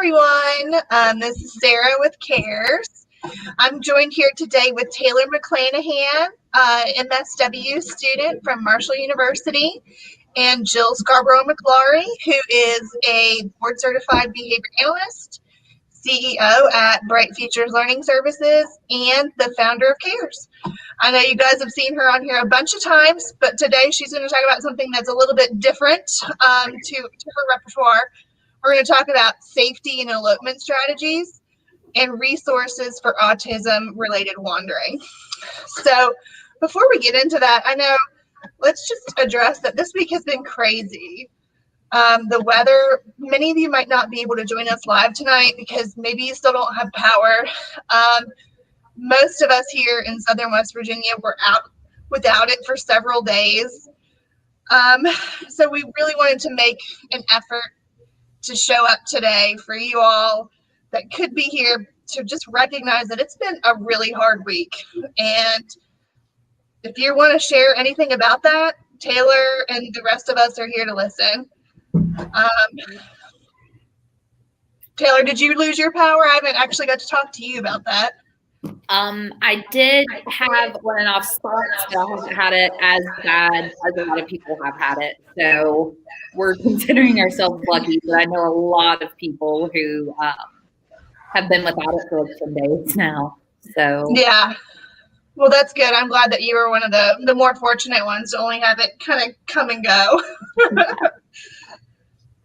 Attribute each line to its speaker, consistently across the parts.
Speaker 1: everyone. This is Sarah with Cares. I'm joined here today with Taylor McClanahan, MSW student from Marshall University, and Jill Scarbro-McLaury, who is a board-certified behavior analyst, CEO at Bright Futures Learning Services, and the founder of Cares. I know you guys have seen her on here a bunch of times, but today she's going to talk about something that's a little bit different to her repertoire. We're going to talk about safety and elopement strategies and resources for autism-related wandering. So before we get into that, let's just address that this week has been crazy. The weather, many of you might not be able to join us live tonight because maybe you still don't have power. Most of us here in Southern West Virginia were out without it for several days. So we really wanted to make an effort to show up today for you all that could be here to just recognize that it's been a really hard week. And if you want to share anything about that, Taylor and the rest of us are here to listen. Taylor, did you lose your power? I haven't actually got to talk to you about that.
Speaker 2: I did have on and off spots, but I haven't had it as bad as a lot of people have had it. So we're considering ourselves lucky, but I know a lot of people who have been without it for like 10 days now. So
Speaker 1: yeah, well, that's good. I'm glad that you were one of the more fortunate ones to only have it kind of come and go.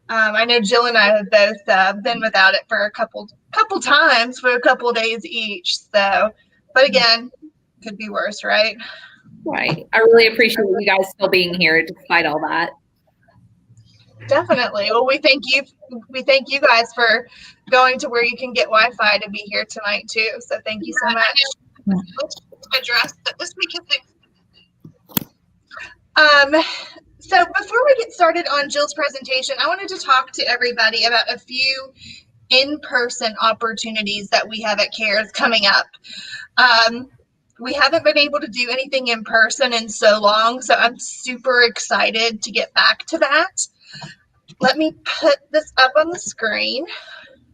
Speaker 1: I know Jill and I have both been without it for a couple times for a couple of days each. So, but again, could be worse, right?
Speaker 2: Right. I really appreciate you guys still being here despite all that.
Speaker 1: Definitely. Well, we thank you guys for going to where you can get Wi-Fi to be here tonight too. So thank you so much. Let's address that this week has So before we get started on Jill's presentation, I wanted to talk to everybody about a few in-person opportunities that we have at Cares coming up. We haven't been able to do anything in person in so long, so I'm super excited to get back to that. Let me put this up on the screen.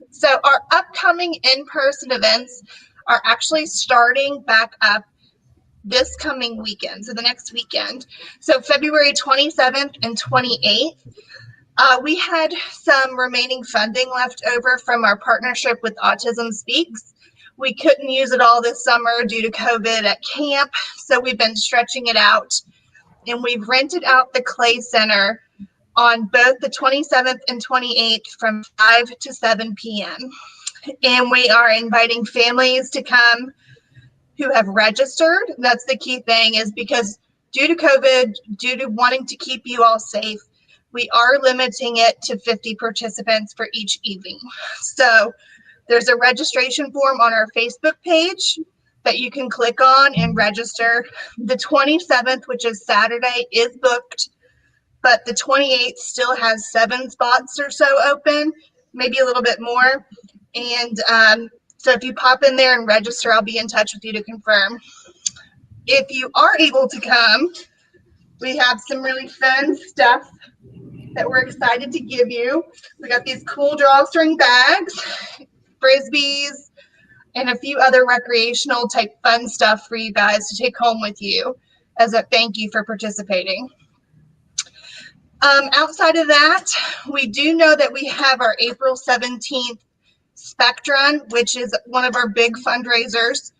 Speaker 1: So our upcoming in-person events are actually starting back up this coming weekend, so the next weekend. So February 27th and 28th. We had some remaining funding left over from our partnership with Autism Speaks. We couldn't use it all this summer due to COVID at camp, so we've been stretching it out. And we've rented out the Clay Center on both the 27th and 28th from 5 to 7 p.m. And we are inviting families to come who have registered. That's the key thing, is because due to COVID, due to wanting to keep you all safe, we are limiting it to 50 participants for each evening. So there's a registration form on our Facebook page that you can click on and register. The 27th, which is Saturday, is booked, but the 28th still has 7 spots or so open, maybe a little bit more. And so if you pop in there and register, I'll be in touch with you to confirm. If you are able to come, we have some really fun stuff that we're excited to give you. We got these cool drawstring bags, Frisbees, and a few other recreational type fun stuff for you guys to take home with you as a thank you for participating. Outside of that, we do know that we have our April 17th Spec Run, which is one of our big fundraisers,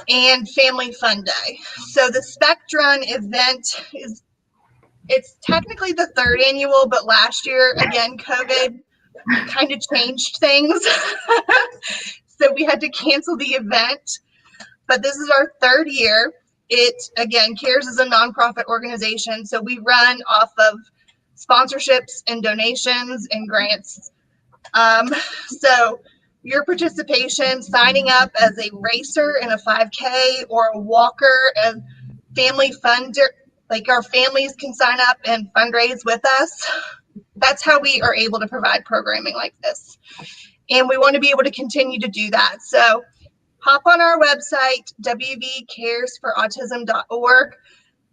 Speaker 1: and Family Fun Day. So the Spec Run event it's technically the 3rd annual, but last year, again, COVID kind of changed things. So we had to cancel the event, but this is our 3rd year. Again, Cares is a nonprofit organization, so we run off of sponsorships and donations and grants. So your participation, signing up as a racer in a 5K or a walker, a family funder, like our families can sign up and fundraise with us. That's how we are able to provide programming like this. And we want to be able to continue to do that. So hop on our website, wvcaresforautism.org.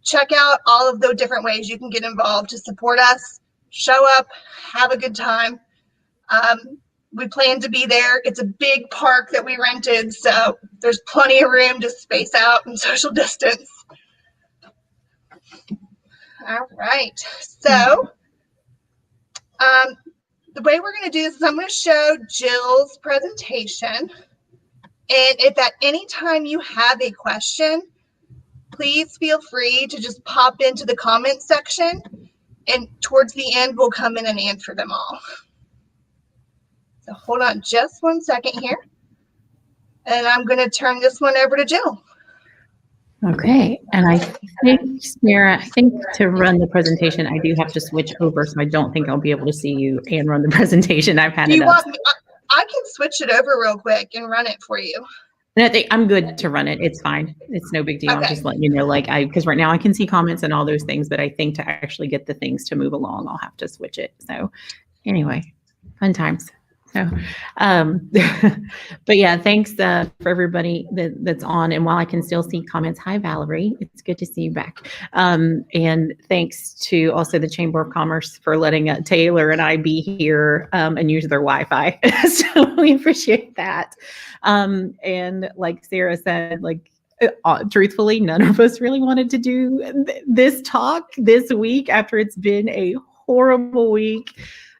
Speaker 1: Check out all of the different ways you can get involved to support us, show up, have a good time. We plan to be there. It's a big park that we rented, so there's plenty of room to space out and social distance. All right. So the way we're going to do this is I'm going to show Jill's presentation. And if at any time you have a question, please feel free to just pop into the comments section. And towards the end, we'll come in and answer them all. So hold on just 1 second here. And I'm going to turn this one over to Jill.
Speaker 3: Okay, and I think, Sarah, to run the presentation, I do have to switch over, so I don't think I'll be able to see you and run the presentation. I've had it up.
Speaker 1: I can switch it over real quick and run it for you.
Speaker 3: And I think I'm good to run it. It's fine. It's no big deal. Okay. I'm just letting you know, because right now I can see comments and all those things, but I think to actually get the things to move along, I'll have to switch it. So anyway, fun times. So, but yeah, thanks for everybody that's on. And while I can still see comments, hi, Valerie, it's good to see you back. And thanks to also the Chamber of Commerce for letting Taylor and I be here and use their Wi-Fi. So we appreciate that. And like Sarah said, truthfully, none of us really wanted to do this talk this week after it's been a horrible week.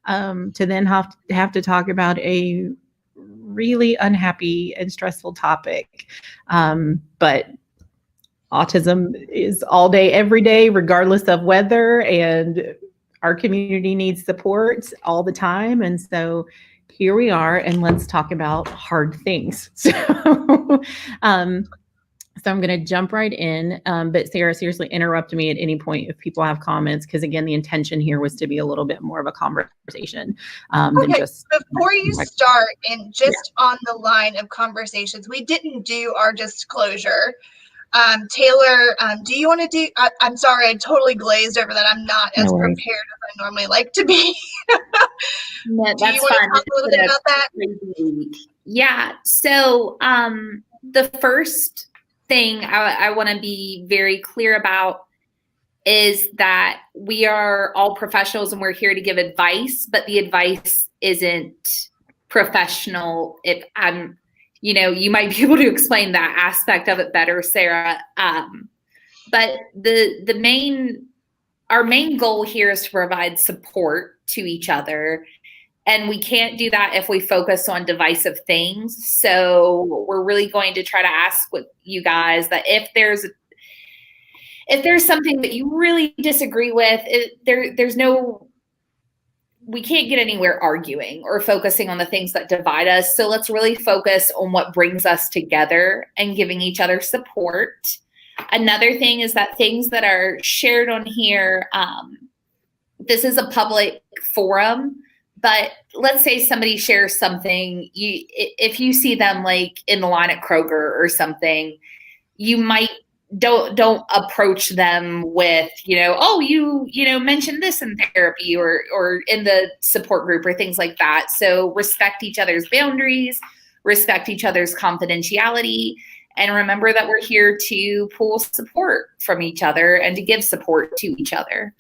Speaker 3: To then have to talk about a really unhappy and stressful topic. But autism is all day, every day, regardless of weather, and our community needs support all the time. And so here we are, and let's talk about hard things. So I'm going to jump right in, but Sarah, seriously interrupt me at any point if people have comments, because again, the intention here was to be a little bit more of a conversation.
Speaker 1: Okay, just before you start, and just on the line of conversations, we didn't do our disclosure. Taylor, do you want to do, I'm sorry, I totally glazed over that. I'm not as prepared as I normally like to be.
Speaker 2: No, that's
Speaker 1: do you want to talk a little bit about that?
Speaker 2: Yeah, so the first thing I want to be very clear about is that we are all professionals and we're here to give advice, but the advice isn't professional. If I'm, you might be able to explain that aspect of it better, Sarah. But our main goal here is to provide support to each other. And we can't do that if we focus on divisive things. So we're really going to try to ask with you guys that if there's something that you really disagree with, we can't get anywhere arguing or focusing on the things that divide us. So let's really focus on what brings us together and giving each other support. Another thing is that things that are shared on here, this is a public forum. But let's say somebody shares something, if you see them in the line at Kroger or something, you might don't approach them with, you mentioned this in therapy or in the support group or things like that. So respect each other's boundaries, respect each other's confidentiality, and remember that we're here to pull support from each other and to give support to each other.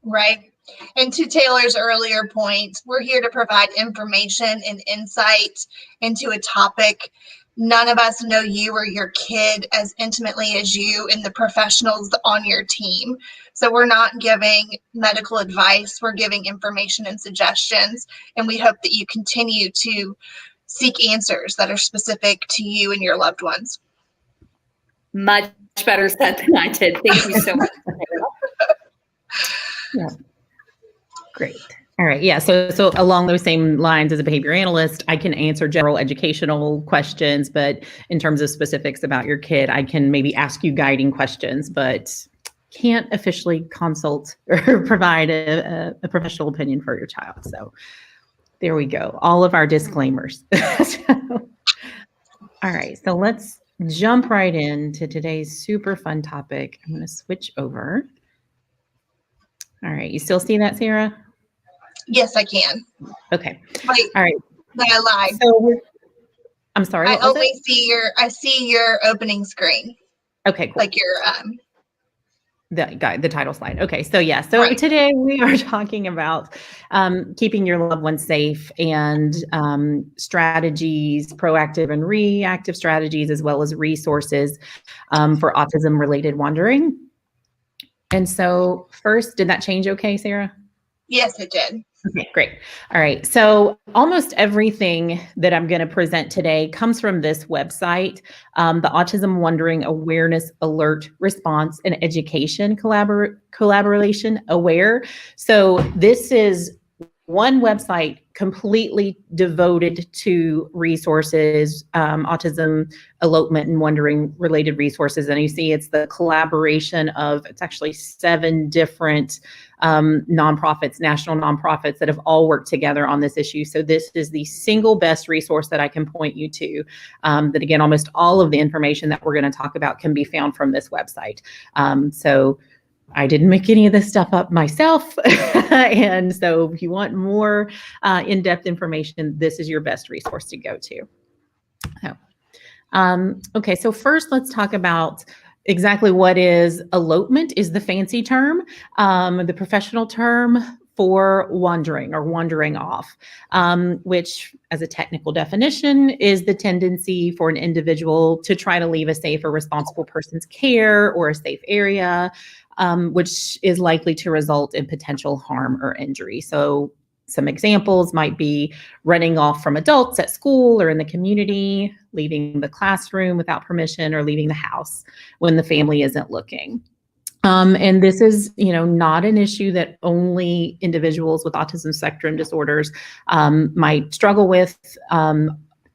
Speaker 1: Right. And to Taylor's earlier point, we're here to provide information and insight into a topic. None of us know you or your kid as intimately as you and the professionals on your team. So we're not giving medical advice. We're giving information and suggestions. And we hope that you continue to seek answers that are specific to you and your loved ones.
Speaker 2: Much better said than I did. Thank you so much.
Speaker 3: Yeah. Great. All right. Yeah. So along those same lines, as a behavior analyst, I can answer general educational questions, but in terms of specifics about your kid, I can maybe ask you guiding questions, but can't officially consult or provide a professional opinion for your child. So there we go. All of our disclaimers. All right. So let's jump right into today's super fun topic. I'm going to switch over. All right. You still see that, Sarah?
Speaker 1: Yes, I can.
Speaker 3: Okay.
Speaker 1: Wait.
Speaker 3: All right.
Speaker 1: I lied.
Speaker 3: So I'm sorry.
Speaker 1: I only see your opening screen.
Speaker 3: Okay. Cool.
Speaker 1: Like your
Speaker 3: the title slide. Okay, so yeah, so
Speaker 1: Right.
Speaker 3: today we are talking about keeping your loved ones safe and strategies, proactive and reactive strategies, as well as resources for autism-related wandering. And so first, did that change okay, Sarah?
Speaker 1: Yes, it did.
Speaker 3: Okay, great. All right. So almost everything that I'm going to present today comes from this website, the Autism Wandering Awareness Alert Response and Education Collaboration Aware. So this is one website completely devoted to resources, autism, elopement, and wandering related resources. And you see it's the collaboration of, it's actually 7 different nonprofits, national nonprofits that have all worked together on this issue. So this is the single best resource that I can point you to. That again, almost all of the information that we're going to talk about can be found from this website. So I didn't make any of this stuff up myself. And so if you want more in-depth information, this is your best resource to go to. Okay, so first let's talk about exactly what is elopement is the fancy term. The professional term for wandering or wandering off, which as a technical definition is the tendency for an individual to try to leave a safe or responsible person's care or a safe area, which is likely to result in potential harm or injury. So some examples might be running off from adults at school or in the community, leaving the classroom without permission, or leaving the house when the family isn't looking. And this is, not an issue that only individuals with autism spectrum disorders might struggle with.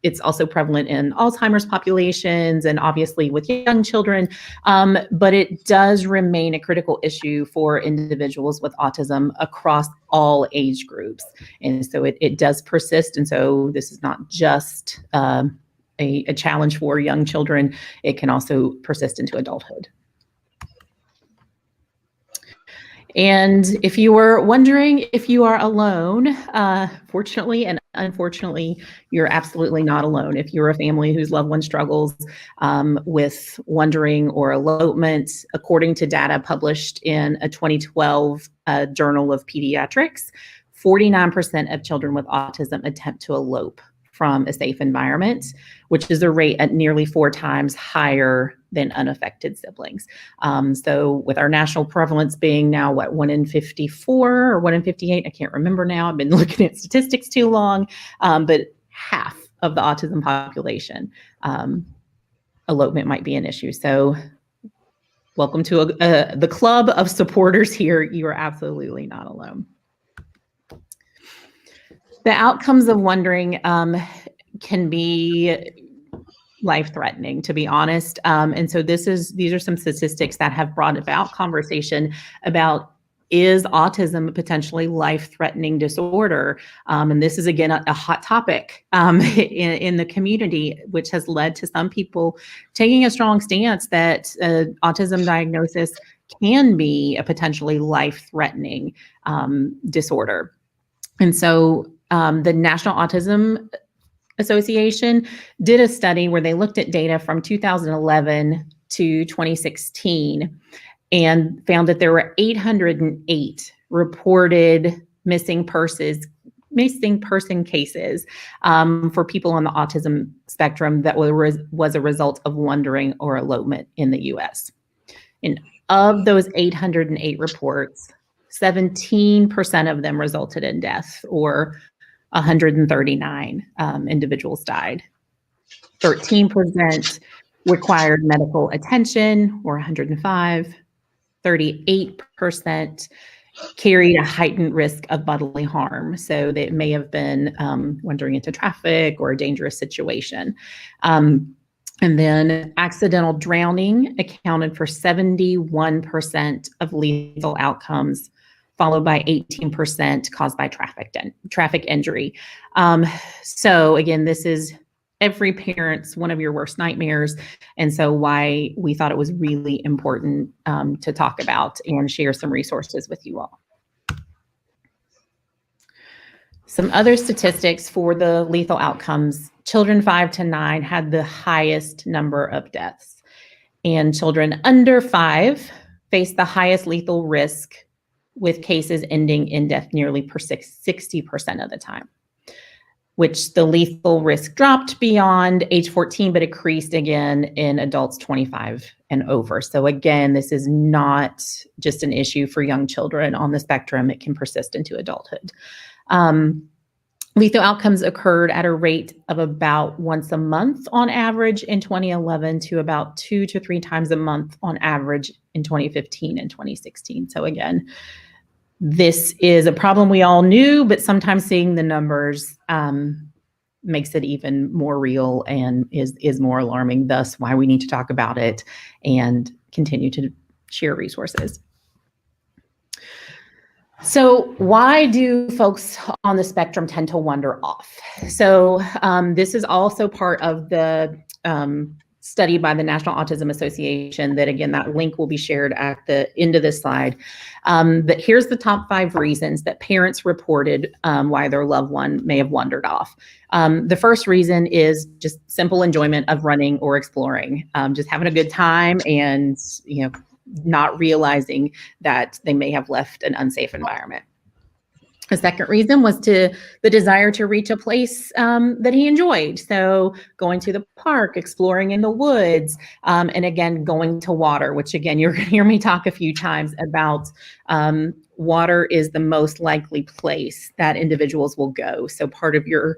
Speaker 3: It's also prevalent in Alzheimer's populations and obviously with young children, but it does remain a critical issue for individuals with autism across all age groups. And so it does persist. And so this is not just a challenge for young children. It can also persist into adulthood. And if you were wondering if you are alone, fortunately and unfortunately, you're absolutely not alone. If you're a family whose loved one struggles with wandering or elopement, according to data published in a 2012 Journal of Pediatrics, 49% of children with autism attempt to elope from a safe environment, which is a rate at nearly 4 times higher than unaffected siblings. So with our national prevalence being now, 1 in 54 or 1 in 58, I can't remember now, I've been looking at statistics too long, but half of the autism population, elopement might be an issue. So welcome to the club of supporters here. You are absolutely not alone. The outcomes of wandering can be life-threatening, to be honest. And so these are some statistics that have brought about conversation about, is autism a potentially life-threatening disorder? And this is, again, a hot topic in the community, which has led to some people taking a strong stance that autism diagnosis can be a potentially life-threatening disorder. And so the National Autism Association did a study where they looked at data from 2011 to 2016 and found that there were 808 reported missing person cases for people on the autism spectrum that was a result of wandering or elopement in the U.S. And of those 808 reports, 17% of them resulted in death, or 139 individuals died. 13% required medical attention, or 105. 38% carried a heightened risk of bodily harm. So they may have been wandering into traffic or a dangerous situation. And then accidental drowning accounted for 71% of lethal outcomes, followed by 18% caused by traffic injury. So again, this is every parent's one of your worst nightmares. And so why we thought it was really important to talk about and share some resources with you all. Some other statistics for the lethal outcomes: children 5 to 9 had the highest number of deaths, and children under 5 face the highest lethal risk, with cases ending in death nearly 60% of the time, which the lethal risk dropped beyond age 14, but increased again in adults 25 and over. So again, this is not just an issue for young children on the spectrum. It can persist into adulthood. Lethal outcomes occurred at a rate of about once a month on average in 2011 to about 2 to 3 times a month on average in 2015 and 2016. So again, this is a problem we all knew, but sometimes seeing the numbers makes it even more real and is more alarming, thus why we need to talk about it and continue to share resources. So why do folks on the spectrum tend to wander off? So this is also part of the study by the National Autism Association that, again, that link will be shared at the end of this slide. But here's the top 5 reasons that parents reported why their loved one may have wandered off. The first reason is just simple enjoyment of running or exploring, just having a good time and, not realizing that they may have left an unsafe environment. The second reason was the desire to reach a place that he enjoyed. So going to the park, exploring in the woods, and again, going to water, which again, you're going to hear me talk a few times about water is the most likely place that individuals will go. So part of your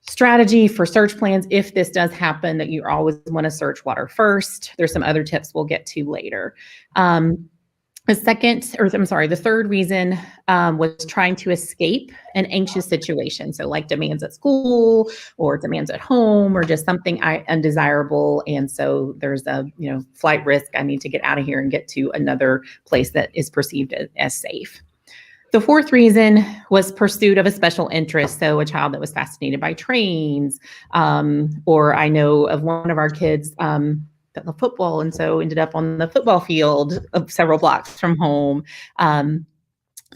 Speaker 3: strategy for search plans, if this does happen, that you always want to search water first. There's some other tips we'll get to later. The third reason was trying to escape an anxious situation. So like demands at school or demands at home or just something undesirable. And so there's a, flight risk. I need to get out of here and get to another place that is perceived as safe. The fourth reason was pursuit of a special interest. So a child that was fascinated by trains, or I know of one of our kids that loved football, and so ended up on the football field several blocks from home. So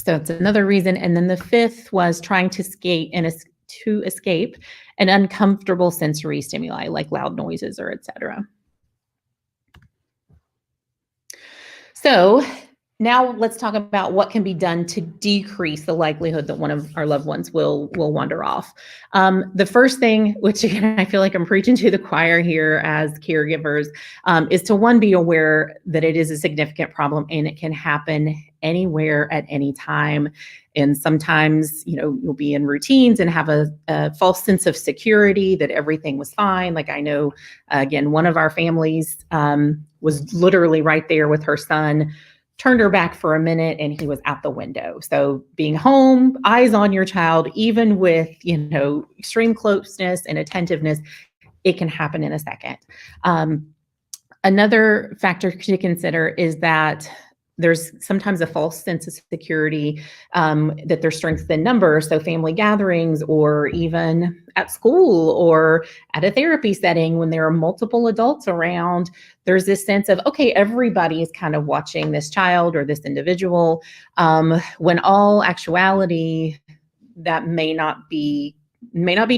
Speaker 3: that's another reason. And then the fifth was trying to escape an uncomfortable sensory stimuli like loud noises or etc. So now let's talk about what can be done to decrease the likelihood that one of our loved ones will wander off. The first thing, which again, I feel like I'm preaching to the choir here as caregivers, is to one, be aware that it is a significant problem and it can happen anywhere at any time. And sometimes, you'll be in routines and have a false sense of security that everything was fine. Like I know, again, one of our families was literally right there with her son, turned her back for a minute and he was out the window. So being home, eyes on your child, even with, extreme closeness and attentiveness, it can happen in a second. Another factor to consider is that there's sometimes a false sense of security, that there's strength in numbers. So family gatherings or even at school or at a therapy setting, when there are multiple adults around, there's this sense of, okay, everybody is kind of watching this child or this individual, when all actuality that may not be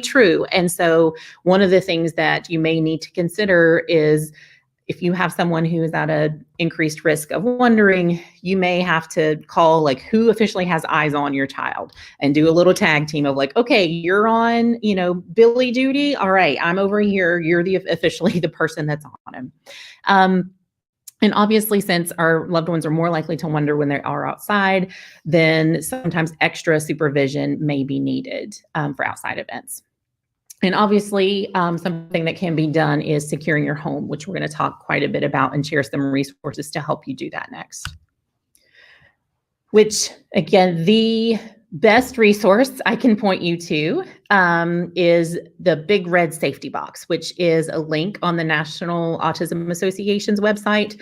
Speaker 3: true. And so one of the things that you may need to consider is, if you have someone who is at an increased risk of wandering, you may have to call who officially has eyes on your child and do a little tag team of okay, you're on, Billy duty. All right, I'm over here. You're officially the person that's on him. And obviously, since our loved ones are more likely to wander when they are outside, then sometimes extra supervision may be needed for outside events. And obviously, something that can be done is securing your home, which we're going to talk quite a bit about and share some resources to help you do that next. Which, again, the best resource I can point you to is the Big Red Safety Box, which is a link on the National Autism Association's website,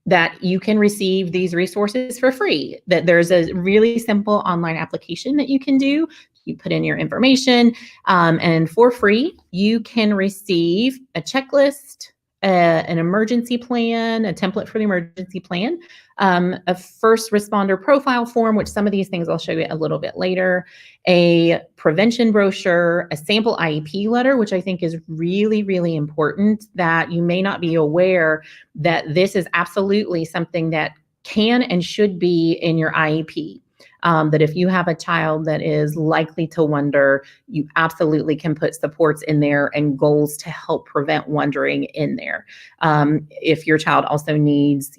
Speaker 3: that you can receive these resources for free. That there's a really simple online application that you can do. You put in your information, and for free, you can receive a checklist an emergency plan, a template for the emergency plan, a first responder profile form, which some of these things I'll show you a little bit later, a prevention brochure, a sample IEP letter, which I think is really, really important, that you may not be aware that this is absolutely something that can and should be in your IEP. That if you have a child that is likely to wonder, you absolutely can put supports in there and goals to help prevent wondering in there. If your child also needs,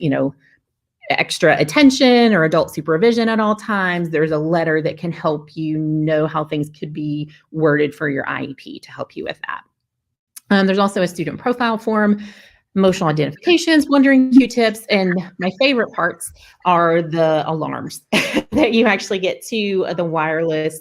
Speaker 3: extra attention or adult supervision at all times, there's a letter that can help you know how things could be worded for your IEP to help you with that. There's also a student profile form, emotional identifications, wondering Q-tips, and my favorite parts are the alarms that you actually get to the wireless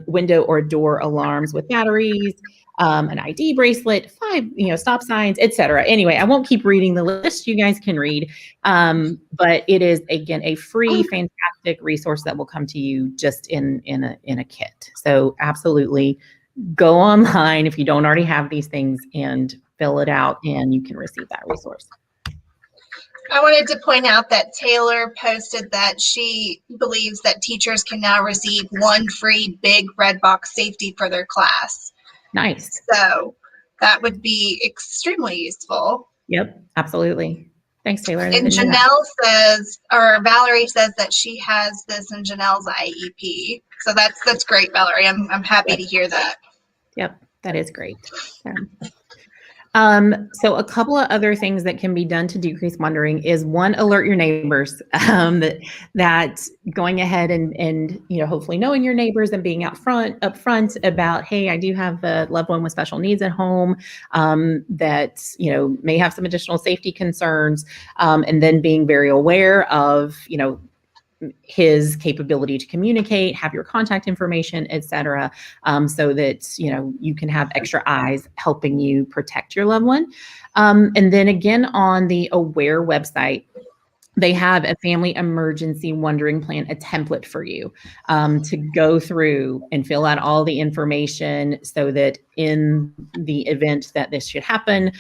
Speaker 3: window or door alarms with batteries, an ID bracelet, 5 stop signs, etc. Anyway, I won't keep reading the list. You guys can read, but it is again a free, fantastic resource that will come to you just in a kit. So absolutely, go online if you don't already have these things and fill it out, and you can receive that resource.
Speaker 1: I wanted to point out that Taylor posted that she believes that teachers can now receive 1 free big red box safety for their class.
Speaker 3: Nice.
Speaker 1: So that would be extremely useful.
Speaker 3: Yep, absolutely. Thanks, Taylor.
Speaker 1: And Janelle says, or Valerie says that she has this in Janelle's IEP. So that's great, Valerie. I'm happy to hear that.
Speaker 3: Yep, that is great. So a couple of other things that can be done to decrease wondering is, one, alert your neighbors, that going ahead and hopefully knowing your neighbors and being upfront about, hey, I do have a loved one with special needs at home, that, may have some additional safety concerns, and then being very aware of, his capability to communicate, have your contact information, et cetera, so that, you can have extra eyes helping you protect your loved one. And then again, on the Aware website, they have a family emergency wondering plan, a template for you to go through and fill out all the information so that in the event that this should happen,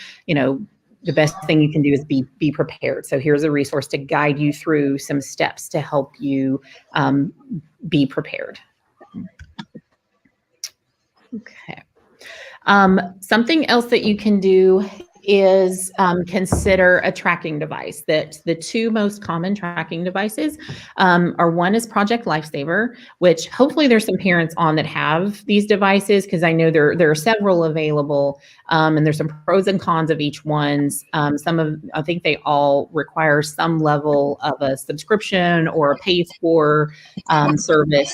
Speaker 3: the best thing you can do is be prepared. So here's a resource to guide you through some steps to help you be prepared. Okay. Something else that you can do is consider a tracking device. That the 2 most common tracking devices are, one is Project Lifesaver, which hopefully there's some parents on that have these devices, because I know there are several available, and there's some pros and cons of each one's. I think they all require some level of a subscription or a pay-for service.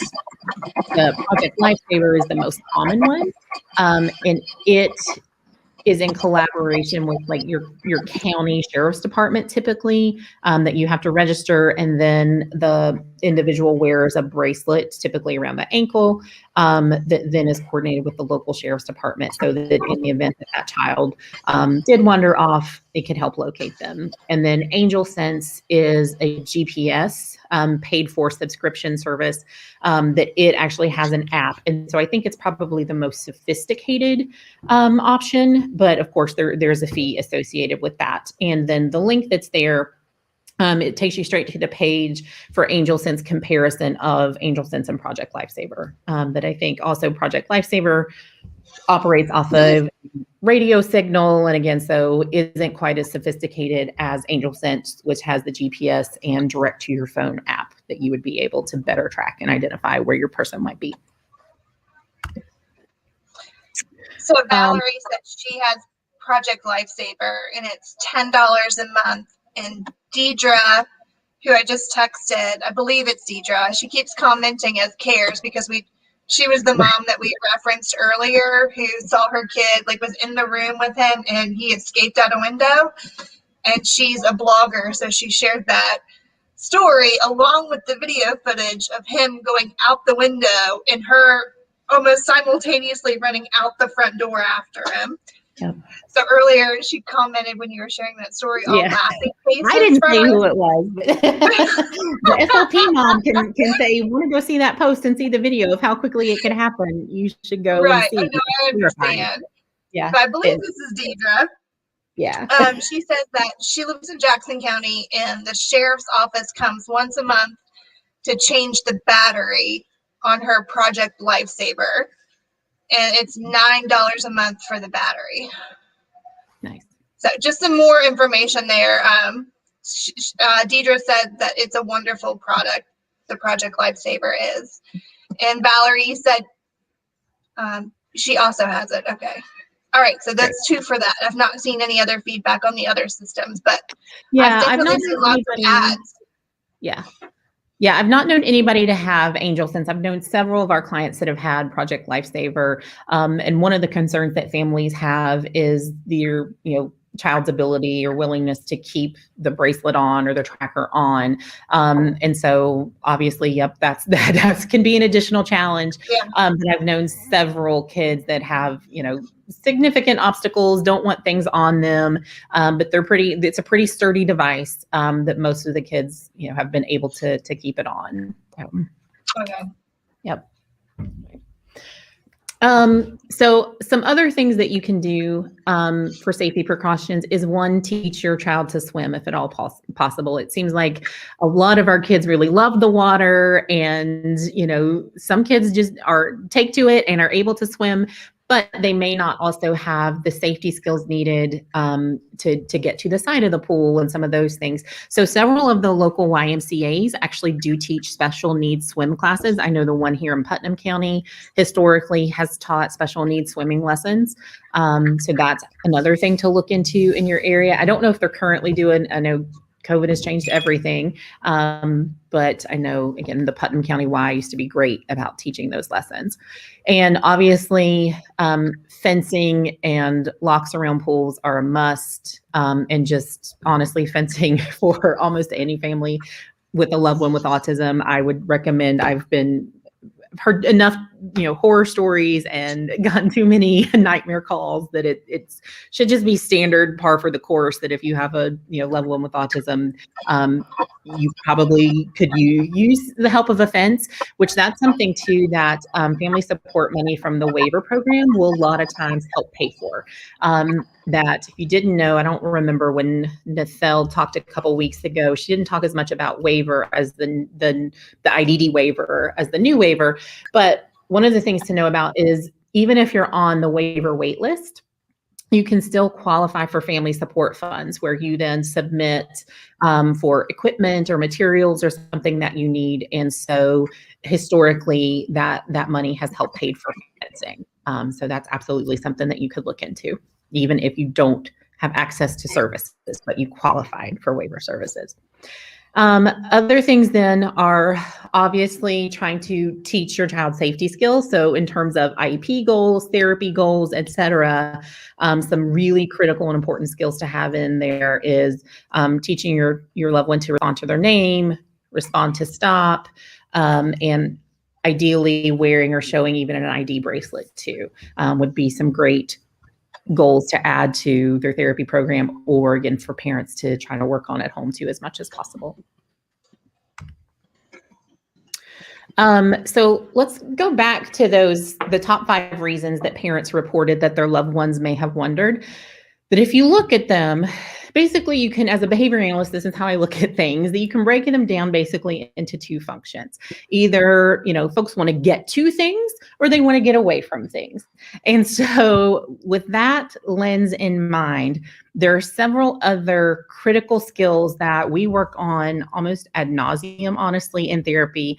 Speaker 3: The Project Lifesaver is the most common one, and it is in collaboration with your county sheriff's department typically, that you have to register, and then the individual wears a bracelet typically around the ankle, that then is coordinated with the local sheriff's department, so that in the event that child did wander off, it could help locate them. And then Angel Sense is a GPS paid for subscription service, that it actually has an app. And so I think it's probably the most sophisticated option, but of course there's a fee associated with that. And then the link that's there, it takes you straight to the page for Angel Sense comparison of Angel Sense and Project Lifesaver. But I think also Project Lifesaver operates off of radio signal, and again, so isn't quite as sophisticated as Angel Sense, which has the GPS and direct to your phone app that you would be able to better track and identify where your person might be.
Speaker 1: So Valerie said she has Project Lifesaver, and it's $10 a month. And Deidre, who I just texted, I believe it's Deidre, she keeps commenting as cares because she was the mom that we referenced earlier who saw her kid, was in the room with him and he escaped out a window. And she's a blogger, so she shared that story along with the video footage of him going out the window and her almost simultaneously running out the front door after him. Yep. So earlier she commented when you were sharing that story, all laughing faces.
Speaker 3: I didn't say who it was, but the SLP mom can say, you want to go see that post and see the video of how quickly it can happen. You should go and see.
Speaker 1: I understand. Yeah. But I believe this is Deidre.
Speaker 3: Yeah.
Speaker 1: She says that she lives in Jackson County and the sheriff's office comes once a month to change the battery on her Project Lifesaver. And it's $9 a month for the battery.
Speaker 3: Nice.
Speaker 1: So just some more information there. Deidre said that it's a wonderful product, the Project Lifesaver is. And Valerie said she also has it. Okay. All right. So that's two for that. I've not seen any other feedback on the other systems, but
Speaker 3: Yeah,
Speaker 1: I've definitely seen lots of ads.
Speaker 3: Yeah. Yeah, I've not known anybody to have Angel since. I've known several of our clients that have had Project Lifesaver. And one of the concerns that families have is their, child's ability or willingness to keep the bracelet on or the tracker on. And so obviously, that can be an additional challenge.
Speaker 1: Yeah.
Speaker 3: But I've known several kids that have, significant obstacles, don't want things on them. But it's a pretty sturdy device that most of the kids, have been able to keep it on.
Speaker 1: Okay.
Speaker 3: Yep. So some other things that you can do for safety precautions is one, teach your child to swim if at all possible. It seems like a lot of our kids really love the water, and some kids just take to it and are able to swim, but they may not also have the safety skills needed to get to the side of the pool and some of those things. So several of the local YMCAs actually do teach special needs swim classes. I know the one here in Putnam County historically has taught special needs swimming lessons. So that's another thing to look into in your area. I don't know if they're currently doing, I know COVID has changed everything. But I know, again, the Putnam County Y used to be great about teaching those lessons. And obviously, fencing and locks around pools are a must. And just honestly, fencing for almost any family with a loved one with autism, I would recommend. I've heard enough, horror stories and gotten too many nightmare calls that it should just be standard par for the course, that if you have a, loved one with autism, you probably could use the help of a fence, which that's something too that family support money from the waiver program will a lot of times help pay for. That if you didn't know, I don't remember when Nathel talked a couple weeks ago, she didn't talk as much about waiver as the IDD waiver as the new waiver. But one of the things to know about is even if you're on the waiver wait list, you can still qualify for family support funds, where you then submit for equipment or materials or something that you need. And so historically, that money has helped pay for fencing. So that's absolutely something that you could look into, even if you don't have access to services, but you qualified for waiver services. Other things then are obviously trying to teach your child safety skills. So in terms of IEP goals, therapy goals, et cetera, some really critical and important skills to have in there is teaching your loved one to respond to their name, respond to stop, and ideally wearing or showing even an ID bracelet too, would be some great goals to add to their therapy program, or again, for parents to try to work on at home too, as much as possible. So let's go back to the top 5 reasons that parents reported that their loved ones may have wondered. But if you look at them, basically you can, as a behavior analyst, this is how I look at things, that you can break them down basically into 2 functions. Either, folks want to get to things or they want to get away from things. And so with that lens in mind, there are several other critical skills that we work on almost ad nauseum, honestly, in therapy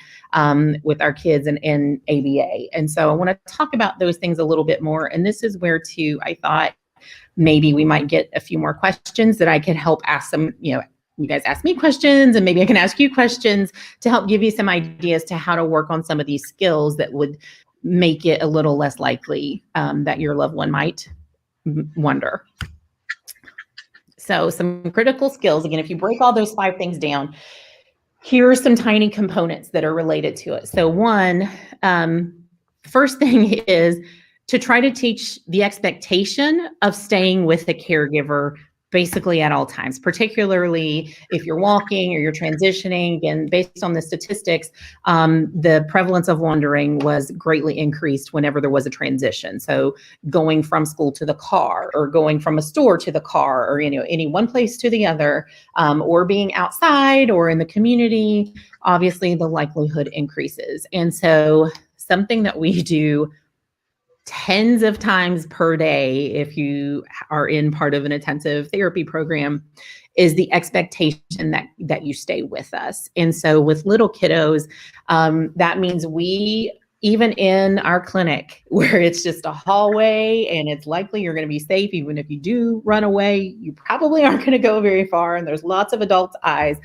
Speaker 3: with our kids and in ABA. And so I want to talk about those things a little bit more. And this is where too, I thought, maybe we might get a few more questions that I could help ask them. You guys ask me questions and maybe I can ask you questions to help give you some ideas to how to work on some of these skills that would make it a little less likely that your loved one might wonder. So some critical skills, again, if you break all those 5 things down, here are some tiny components that are related to it. So one, first thing is to try to teach the expectation of staying with the caregiver basically at all times, particularly if you're walking or you're transitioning. And based on the statistics, the prevalence of wandering was greatly increased whenever there was a transition. So going from school to the car, or going from a store to the car, or any one place to the other, or being outside or in the community, obviously the likelihood increases. And so something that we do tens of times per day, if you are in part of an intensive therapy program, is the expectation that you stay with us. And so with little kiddos, that means even in our clinic, where it's just a hallway and it's likely you're going to be safe, even if you do run away, you probably aren't going to go very far, and there's lots of adults' eyes.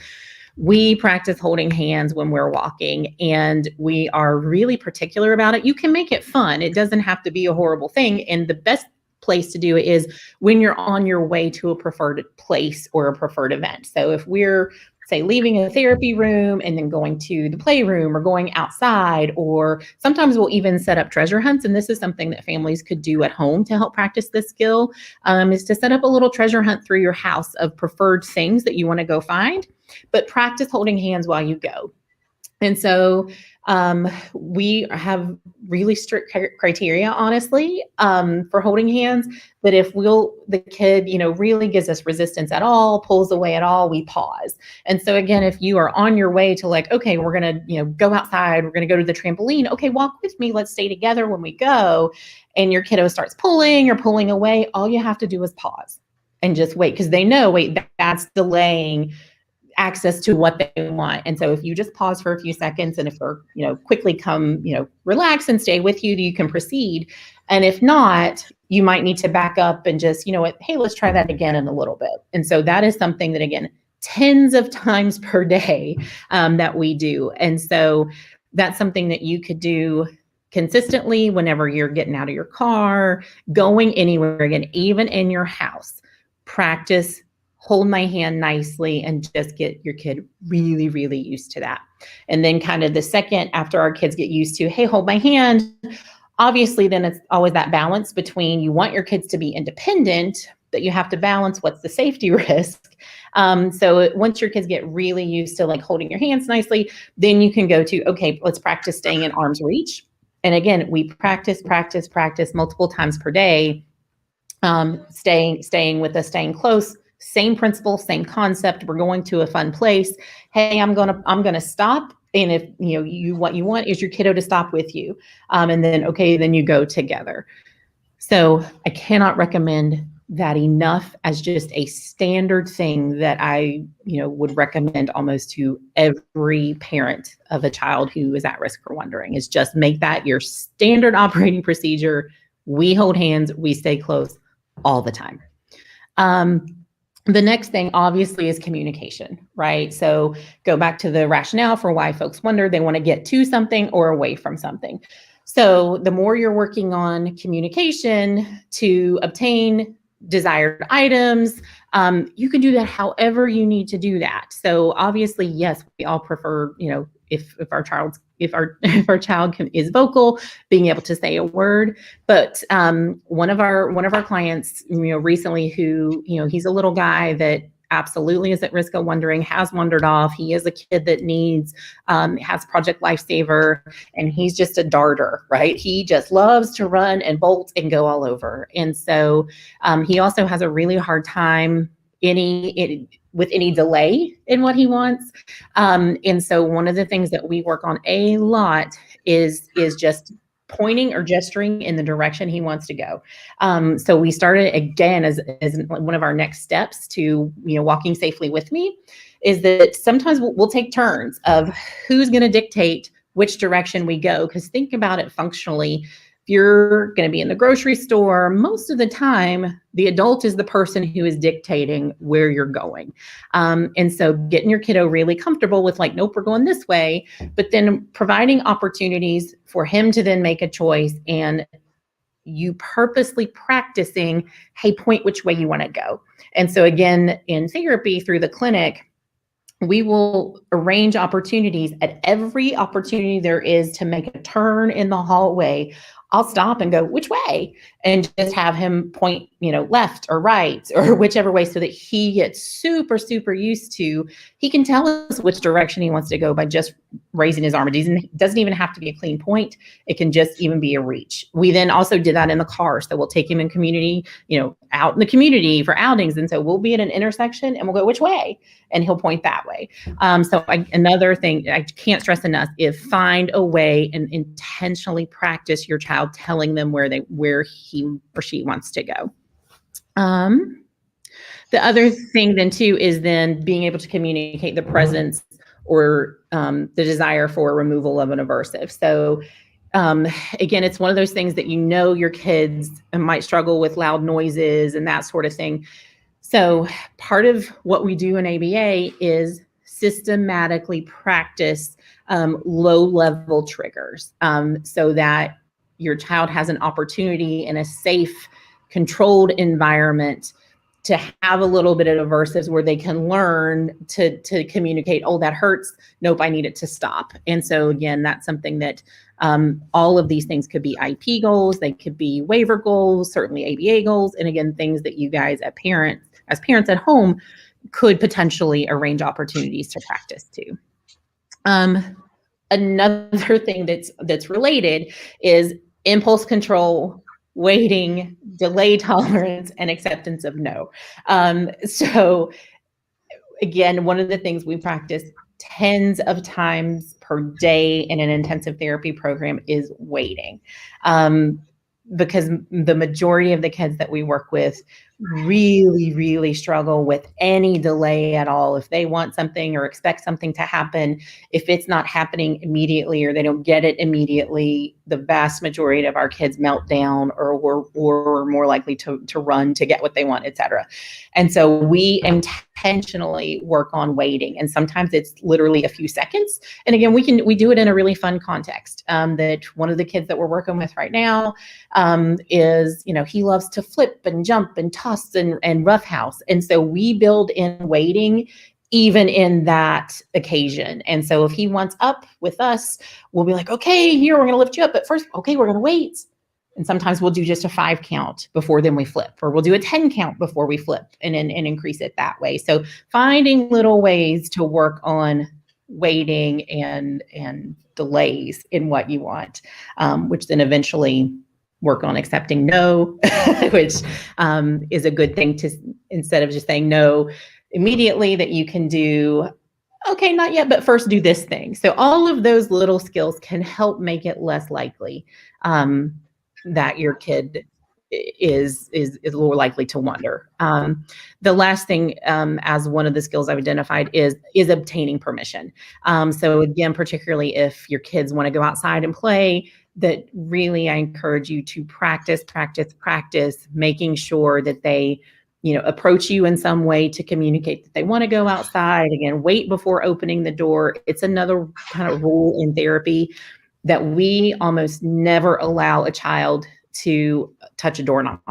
Speaker 3: We practice holding hands when we're walking, and we are really particular about it. You can make it fun. It doesn't have to be a horrible thing. And the best place to do it is when you're on your way to a preferred place or a preferred event. So if we're, say, leaving a therapy room and then going to the playroom or going outside, or sometimes we'll even set up treasure hunts. And this is something that families could do at home to help practice this skill, is to set up a little treasure hunt through your house of preferred things that you want to go find, but practice holding hands while you go. And so we have really strict criteria, honestly, for holding hands, that if the kid, really gives us resistance at all, pulls away at all, we pause. And so again, if you are on your way to okay, we're going to, go outside, we're going to go to the trampoline. Okay, walk with me. Let's stay together when we go. And your kiddo starts pulling or pulling away. All you have to do is pause and just wait, because they know, that's delaying access to what they want. And so if you just pause for a few seconds, and if they're, quickly come, relax and stay with you, you can proceed. And if not, you might need to back up and just, hey, let's try that again in a little bit. And so that is something that, again, tens of times per day that we do. And so that's something that you could do consistently whenever you're getting out of your car, going anywhere, again, even in your house. Practice hold my hand nicely, and just get your kid really, really used to that. And then kind of the second, after our kids get used to, hey, hold my hand, obviously then it's always that balance between, you want your kids to be independent, but you have to balance what's the safety risk. So once your kids get really used to holding your hands nicely, then you can go to, okay, let's practice staying in arm's reach. And again, we practice multiple times per day, staying with us, staying close. Same principle, same concept. We're going to a fun place. Hey, I'm gonna stop. And if what you want is your kiddo to stop with you, and then you go together. So I cannot recommend that enough as just a standard thing that I would recommend almost to every parent of a child who is at risk for wandering, is just make that your standard operating procedure. We hold hands, we stay close all the time. The next thing, obviously, is communication, right? So go back to the rationale for why folks wander. They want to get to something or away from something. So the more you're working on communication to obtain desired items, you can do that however you need to do that. So obviously, yes, we all prefer, if our child is vocal, being able to say a word. But one of our clients, recently, who, he's a little guy that absolutely is at risk of wandering, has wandered off. He is a kid that has Project Lifesaver, and he's just a darter, right? He just loves to run and bolt and go all over. And so he also has a really hard time with any delay in what he wants. And so one of the things that we work on a lot is just pointing or gesturing in the direction he wants to go. So we started, again, as one of our next steps to, walking safely with me, is that sometimes we'll take turns of who's going to dictate which direction we go. Because think about it functionally. If you're going to be in the grocery store, most of the time, the adult is the person who is dictating where you're going. And so getting your kiddo really comfortable with nope, we're going this way, but then providing opportunities for him to then make a choice, and you purposely practicing, hey, point which way you want to go. And so again, in therapy through the clinic, we will arrange opportunities at every opportunity there is to make a turn in the hallway. I'll stop and go, which way? And just have him point, left or right or whichever way, so that he gets super, super used to, he can tell us which direction he wants to go by just raising his arm. It doesn't even have to be a clean point. It can just even be a reach. We then also did that in the car. So we'll take him in community, out in the community for outings. And so we'll be at an intersection and we'll go, which way? And he'll point that way. Another thing I can't stress enough is find a way and intentionally practice your child telling them where he or she wants to go. The other thing then too is then being able to communicate the presence or the desire for removal of an aversive. So again, it's one of those things that your kids might struggle with loud noises and that sort of thing. So part of what we do in ABA is systematically practice low-level triggers so that your child has an opportunity in a safe, controlled environment to have a little bit of aversives where they can learn to communicate, oh, that hurts. Nope, I need it to stop. And so again, that's something that all of these things could be IP goals, they could be waiver goals, certainly ABA goals, and again, things that you guys as parents at home could potentially arrange opportunities to practice too. Another thing that's related is impulse control, waiting, delay tolerance, and acceptance of no. So again, one of the things we practice tens of times per day in an intensive therapy program is waiting. Because the majority of the kids that we work with really, really struggle with any delay at all. If they want something or expect something to happen, if it's not happening immediately or they don't get it immediately, the vast majority of our kids melt down or we're more likely to run to get what they want, et cetera. And so we intentionally work on waiting. And sometimes it's literally a few seconds. And again, we do it in a really fun context. That one of the kids that we're working with right now is, he loves to flip and jump and toss and roughhouse. And so we build in waiting even in that occasion. And so if he wants up with us, we'll be like, okay, here, we're going to lift you up. But first, okay, we're going to wait. And sometimes we'll do just a 5 count before then we flip, or we'll do a 10 count before we flip and increase it that way. So finding little ways to work on waiting and delays in what you want, which then eventually work on accepting no, which is a good thing to, instead of just saying no immediately, that you can do, okay, not yet, but first do this thing. So all of those little skills can help make it less likely that your kid is more likely to wander. The last thing, as one of the skills I've identified, is obtaining permission. So again, particularly if your kids want to go outside and play, that really I encourage you to practice, making sure that they, approach you in some way to communicate that they want to go outside. Again, wait before opening the door. It's another kind of rule in therapy that we almost never allow a child to touch a doorknob,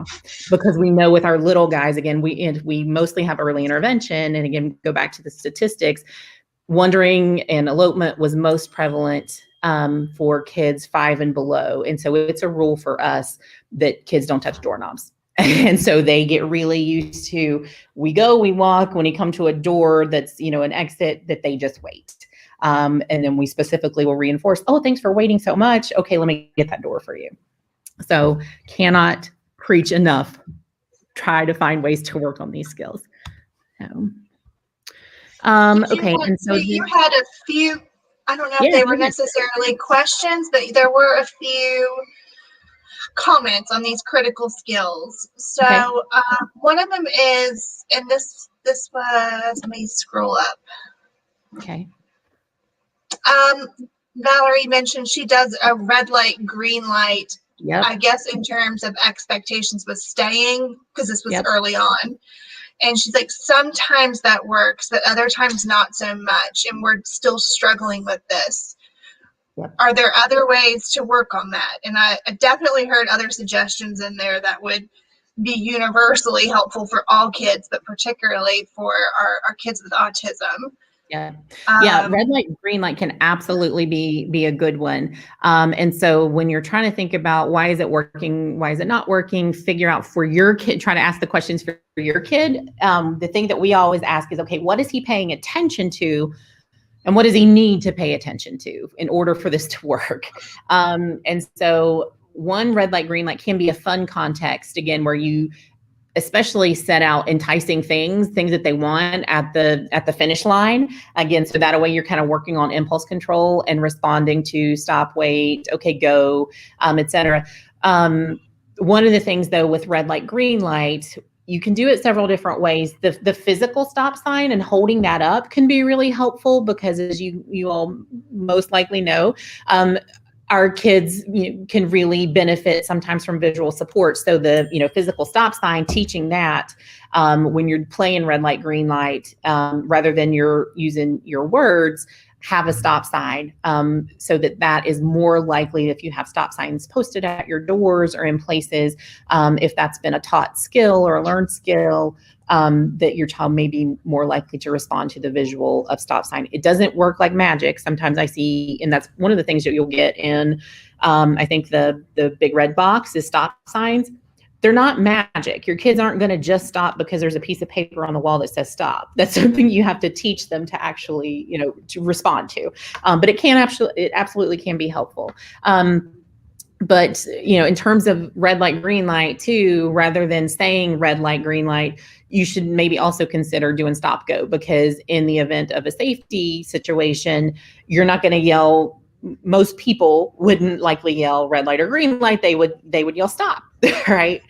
Speaker 3: because we know with our little guys, again, we mostly have early intervention. And again, go back to the statistics, wandering and elopement was most prevalent for kids 5 and below. And so it's a rule for us that kids don't touch doorknobs. And so they get really used to, we go, we walk, when you come to a door that's, an exit, that they just wait. And then we specifically will reinforce, oh, thanks for waiting so much. Okay, let me get that door for you. So cannot preach enough. Try to find ways to work on these skills. Okay.
Speaker 1: And so you had a few, I don't know if they were necessarily questions, but there were a few comments on these critical skills. So one of them is, and this was, let me scroll up.
Speaker 3: Okay.
Speaker 1: Valerie mentioned she does a red light, green light.
Speaker 3: Yep.
Speaker 1: I guess in terms of expectations with staying, because this was early on. And she's like, sometimes that works, but other times not so much. And we're still struggling with this.
Speaker 3: Yep.
Speaker 1: Are there other ways to work on that? And I definitely heard other suggestions in there that would be universally helpful for all kids, but particularly for our kids with autism.
Speaker 3: Yeah. Yeah. Red light, green light can absolutely be a good one. And so when you're trying to think about why is it working, why is it not working, figure out for your kid, try to ask the questions for your kid. The thing that we always ask is, okay, what is he paying attention to? And what does he need to pay attention to in order for this to work? And so one red light, green light can be a fun context, again, where you especially set out enticing things that they want at the finish line. Again, so that way you're kind of working on impulse control and responding to stop, wait, okay, go, et cetera. One of the things though with red light, green light, you can do it several different ways. The physical stop sign and holding that up can be really helpful because, as you all most likely know, our kids can really benefit sometimes from visual support. So the physical stop sign, teaching that when you're playing red light, green light, rather than you're using your words, have a stop sign, so that is more likely if you have stop signs posted at your doors or in places, if that's been a taught skill or a learned skill, that your child may be more likely to respond to the visual of stop sign. It doesn't work like magic. Sometimes I see, and that's one of the things that you'll get in, I think the big red box is stop signs. They're not magic. Your kids aren't going to just stop because there's a piece of paper on the wall that says stop. That's something you have to teach them to actually, to respond to. But it absolutely can be helpful. But, in terms of red light, green light too, rather than saying red light, green light, you should maybe also consider doing stop go, because in the event of a safety situation, you're not going to yell. Most people wouldn't likely yell red light or green light. They would yell stop, right?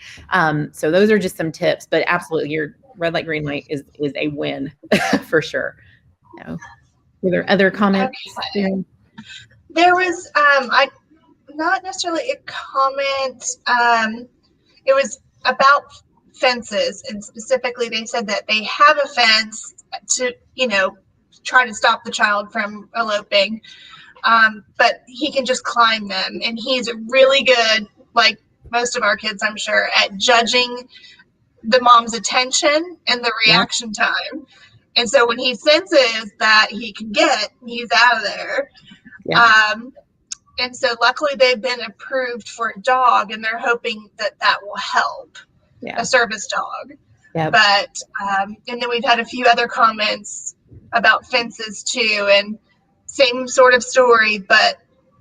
Speaker 3: So those are just some tips, but absolutely your red light, green light is a win for sure. Were there other comments?
Speaker 1: Okay. There was, not necessarily a comment. It was about fences, and specifically they said that they have a fence to, try to stop the child from eloping. But he can just climb them, and he's really good, like most of our kids, I'm sure, at judging the mom's attention and the reaction time. And so when he senses that he can he's out of there. Yeah. And so luckily they've been approved for a dog, and they're hoping that will help. Yeah. A service dog. Yeah. But, and then we've had a few other comments about fences too, and same sort of story, but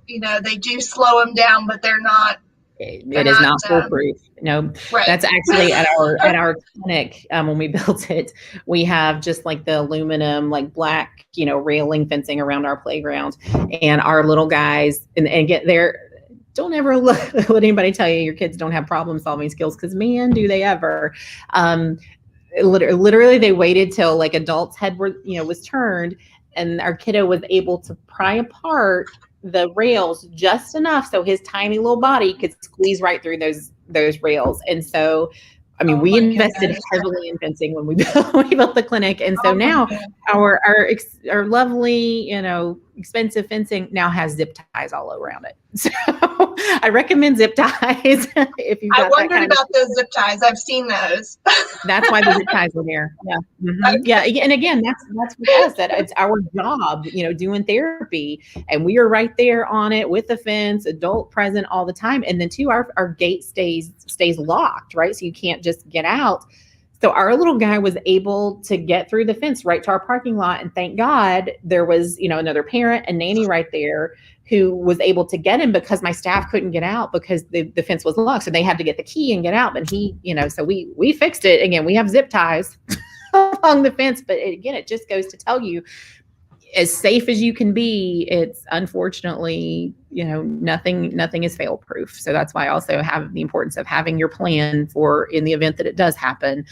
Speaker 1: they do slow them down, but they're not.
Speaker 3: It is not foolproof. No, right. That's actually at our clinic. When we built it, we have just like the aluminum, like black, railing fencing around our playground, and our little guys and get there. Don't ever let anybody tell you your kids don't have problem solving skills, because man, do they ever. Literally they waited till like adults' head was turned, and our kiddo was able to pry apart the rails just enough so his tiny little body could squeeze right through those rails. And so, I mean, we invested heavily in fencing when we built the clinic. And so now our lovely, expensive fencing now has zip ties all around it. So I recommend zip ties if you've got.
Speaker 1: I wondered about those zip ties. I've seen those.
Speaker 3: That's why the zip ties are there. Yeah. Mm-hmm. Okay. Yeah. And again, that's for us, that it's our job, doing therapy, and we are right there on it with the fence, adult present all the time. And then too, our gate stays locked, right? So you can't just get out. So our little guy was able to get through the fence right to our parking lot. And thank God there was, another parent and nanny right there who was able to get him, because my staff couldn't get out because the fence was locked. So they had to get the key and get out. But he, so we fixed it. Again, we have zip ties along the fence. But again, it just goes to tell you, as safe as you can be, it's unfortunately, nothing is fail proof. So that's why I also have the importance of having your plan for, in the event that it does happen,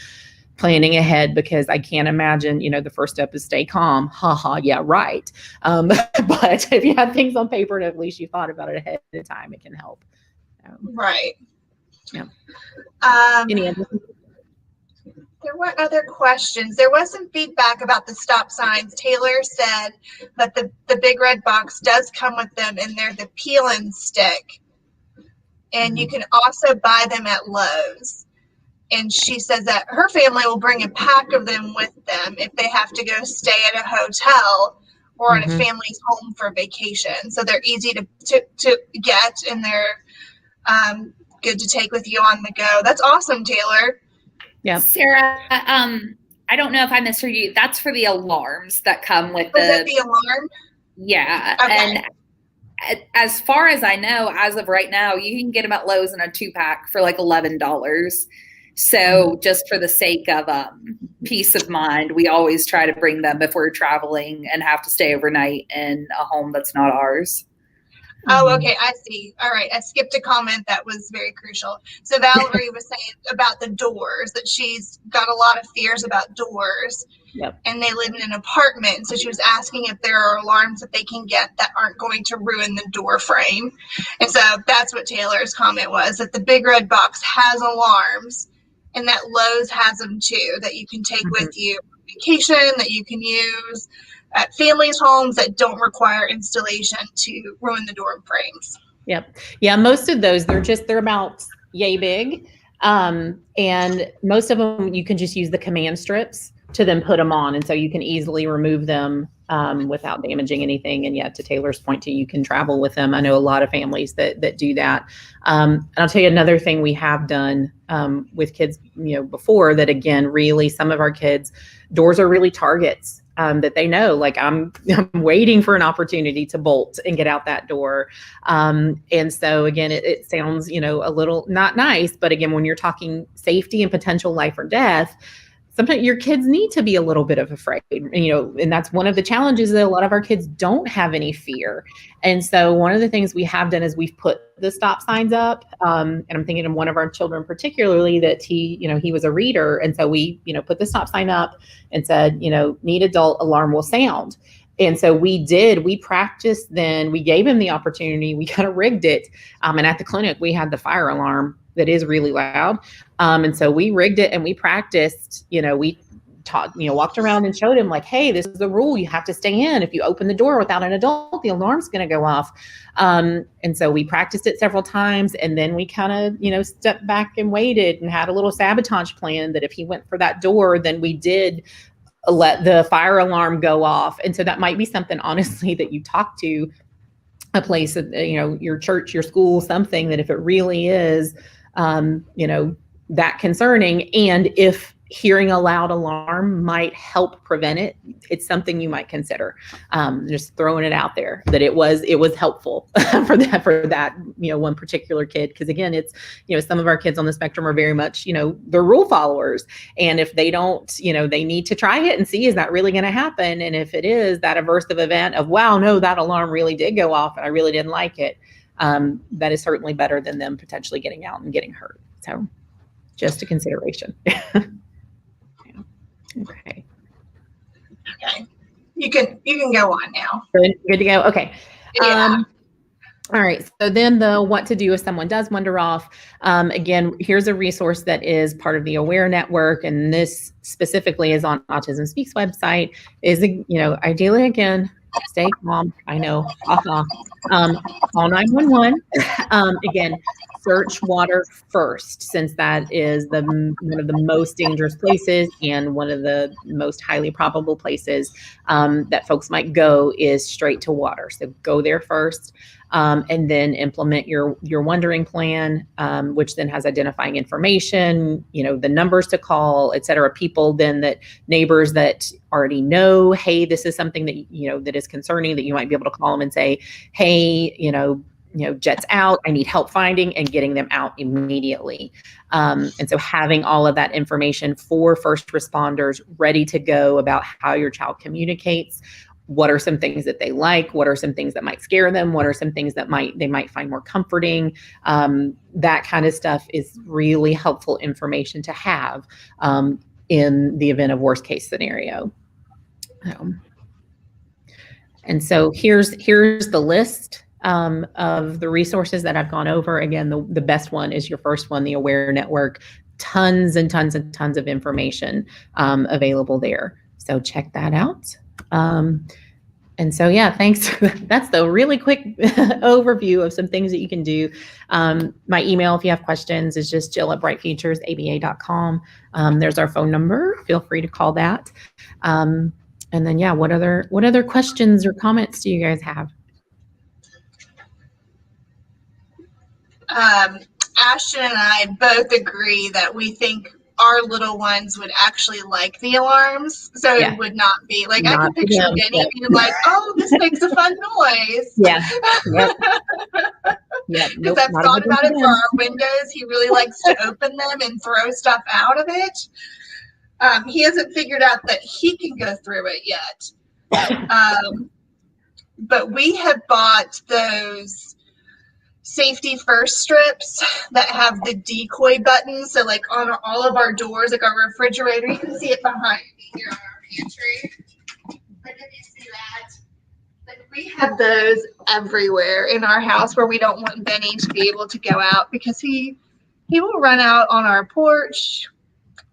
Speaker 3: planning ahead, because I can't imagine, the first step is stay calm. Ha ha. Yeah. Right. But if you have things on paper and at least you thought about it ahead of time, it can help.
Speaker 1: Right.
Speaker 3: Yeah.
Speaker 1: Any other? There were other questions. There was some feedback about the stop signs. Taylor said that the big red box does come with them, and they're the peel and stick. And you can also buy them at Lowe's. And she says that her family will bring a pack of them with them if they have to go stay at a hotel or in a family's home for vacation. So they're easy to get, and they're good to take with you on the go. That's awesome, Taylor.
Speaker 3: Yeah.
Speaker 2: Sarah, I don't know if I misheard you. That's for the alarms that come with
Speaker 1: the alarm?
Speaker 2: Yeah.
Speaker 1: Okay.
Speaker 2: And as far as I know, as of right now, you can get them at Lowe's in a 2-pack for like $11. So just for the sake of peace of mind, we always try to bring them if we're traveling and have to stay overnight in a home that's not ours.
Speaker 1: Oh, okay. I see. All right. I skipped a comment that was very crucial. So Valerie was saying about the doors, that she's got a lot of fears about doors.
Speaker 3: Yep.
Speaker 1: And they live in an apartment. So she was asking if there are alarms that they can get that aren't going to ruin the door frame. And so that's what Taylor's comment was, that the Big Red Box has alarms, and that Lowe's has them too, that you can take with you on vacation, that you can use at families' homes that don't require installation to ruin the door frames.
Speaker 3: Yep. Yeah. Most of those, they're about yay big. And most of them, you can just use the command strips to then put them on. And so you can easily remove them without damaging anything. And yet, to Taylor's point too, you can travel with them. I know a lot of families that do that. And I'll tell you another thing we have done with kids, before that, again, really some of our kids, doors are really targets. That they know, like I'm waiting for an opportunity to bolt and get out that door. And so again, it sounds, a little not nice, but again, when you're talking safety and potential life or death, sometimes your kids need to be a little bit of afraid, and that's one of the challenges, that a lot of our kids don't have any fear. And so one of the things we have done is we've put the stop signs up. And I'm thinking of one of our children particularly, that he was a reader. And so we, put the stop sign up and said, need adult, alarm will sound. And so we practiced then, we gave him the opportunity, we kind of rigged it. And at the clinic, we had the fire alarm that is really loud. And so we rigged it and we practiced, we taught, walked around and showed him like, hey, this is the rule. You have to stay in. If you open the door without an adult, the alarm's going to go off. And so we practiced it several times. And then we kind of, stepped back and waited and had a little sabotage plan that if he went for that door, then we did let the fire alarm go off. And so that might be something, honestly, that you talk to a place, your church, your school, something, that if it really is, that concerning, and if hearing a loud alarm might help prevent it, it's something you might consider. Just throwing it out there that it was helpful for that one particular kid, because again, it's some of our kids on the spectrum are very much they're rule followers, and if they don't, they need to try it and see, is that really going to happen? And if it is that aversive event of, wow, no, that alarm really did go off and I really didn't like it, that is certainly better than them potentially getting out and getting hurt. So just a consideration. Okay.
Speaker 1: You can go on now.
Speaker 3: Good to go. Okay.
Speaker 1: Yeah.
Speaker 3: All right. So then the what to do if someone does wander off. Again, here's a resource that is part of the AWARE network. And this specifically is on Autism Speaks website. Is, ideally, again, stay calm. I know. Call 911. Again, search water first, since that is one of the most dangerous places and one of the most highly probable places that folks might go is straight to water. So go there first, and then implement your wandering plan, which then has identifying information, the numbers to call, et cetera. People then, that neighbors that already know, hey, this is something that that is concerning, that you might be able to call them and say, hey, Jet's out, I need help finding and getting them out immediately. And so having all of that information for first responders ready to go about how your child communicates. What are some things that they like? What are some things that might scare them? What are some things that they might find more comforting? That kind of stuff is really helpful information to have in the event of worst case scenario. And so here's the list of the resources that I've gone over. Again, the best one is your first one, the AWARE network. Tons and tons and tons of information available there. So check that out. And And so, yeah, thanks. That's the really quick overview of some things that you can do. My email, if you have questions, is just jill@brightfuturesaba.com. There's our phone number. Feel free to call that. And then, yeah, what other questions or comments do you guys have?
Speaker 1: Ashton and I both agree that we think our little ones would actually like the alarms. So
Speaker 3: Yeah.
Speaker 1: it would not be like, I
Speaker 3: Not
Speaker 1: can picture
Speaker 3: them,
Speaker 1: Denny
Speaker 3: yeah.
Speaker 1: being like, oh, this makes a fun noise.
Speaker 3: Yeah. Yep. Yep.
Speaker 1: Because
Speaker 3: Nope,
Speaker 1: I've
Speaker 3: not a
Speaker 1: thought
Speaker 3: good one
Speaker 1: about it
Speaker 3: for
Speaker 1: for
Speaker 3: them.
Speaker 1: our windows. He really likes to open them and throw stuff out of it. He hasn't figured out that he can go through it yet. But we have bought those safety first strips that have the decoy button. So like on all of our doors, like our refrigerator, you can see it behind me here on our pantry. Like if you see that. Like we have those everywhere in our house where we don't want Benny to be able to go out because he will run out on our porch.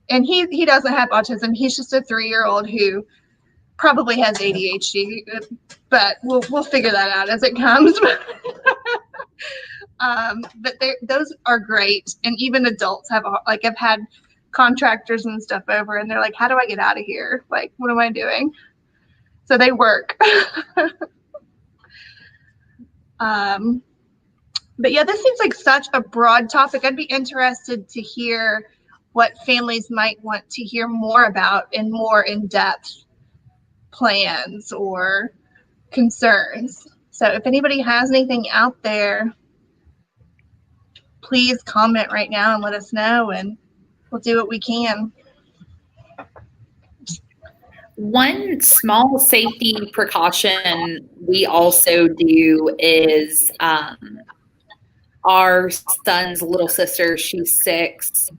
Speaker 1: And he doesn't have autism. He's just a 3-year-old who probably has ADHD, but we'll figure that out as it comes. But those are great, and even adults have like I've had contractors and stuff over, and they're like, "How do I get out of here? Like, what am I doing?" So they work. But yeah, this seems like such a broad topic. I'd be interested to hear what families might want to hear more about in more in-depth plans or concerns. So if anybody has anything out there, please comment right now and let us know, and we'll do what we can.
Speaker 2: One small safety precaution we also do is our son's little sister, she's 6.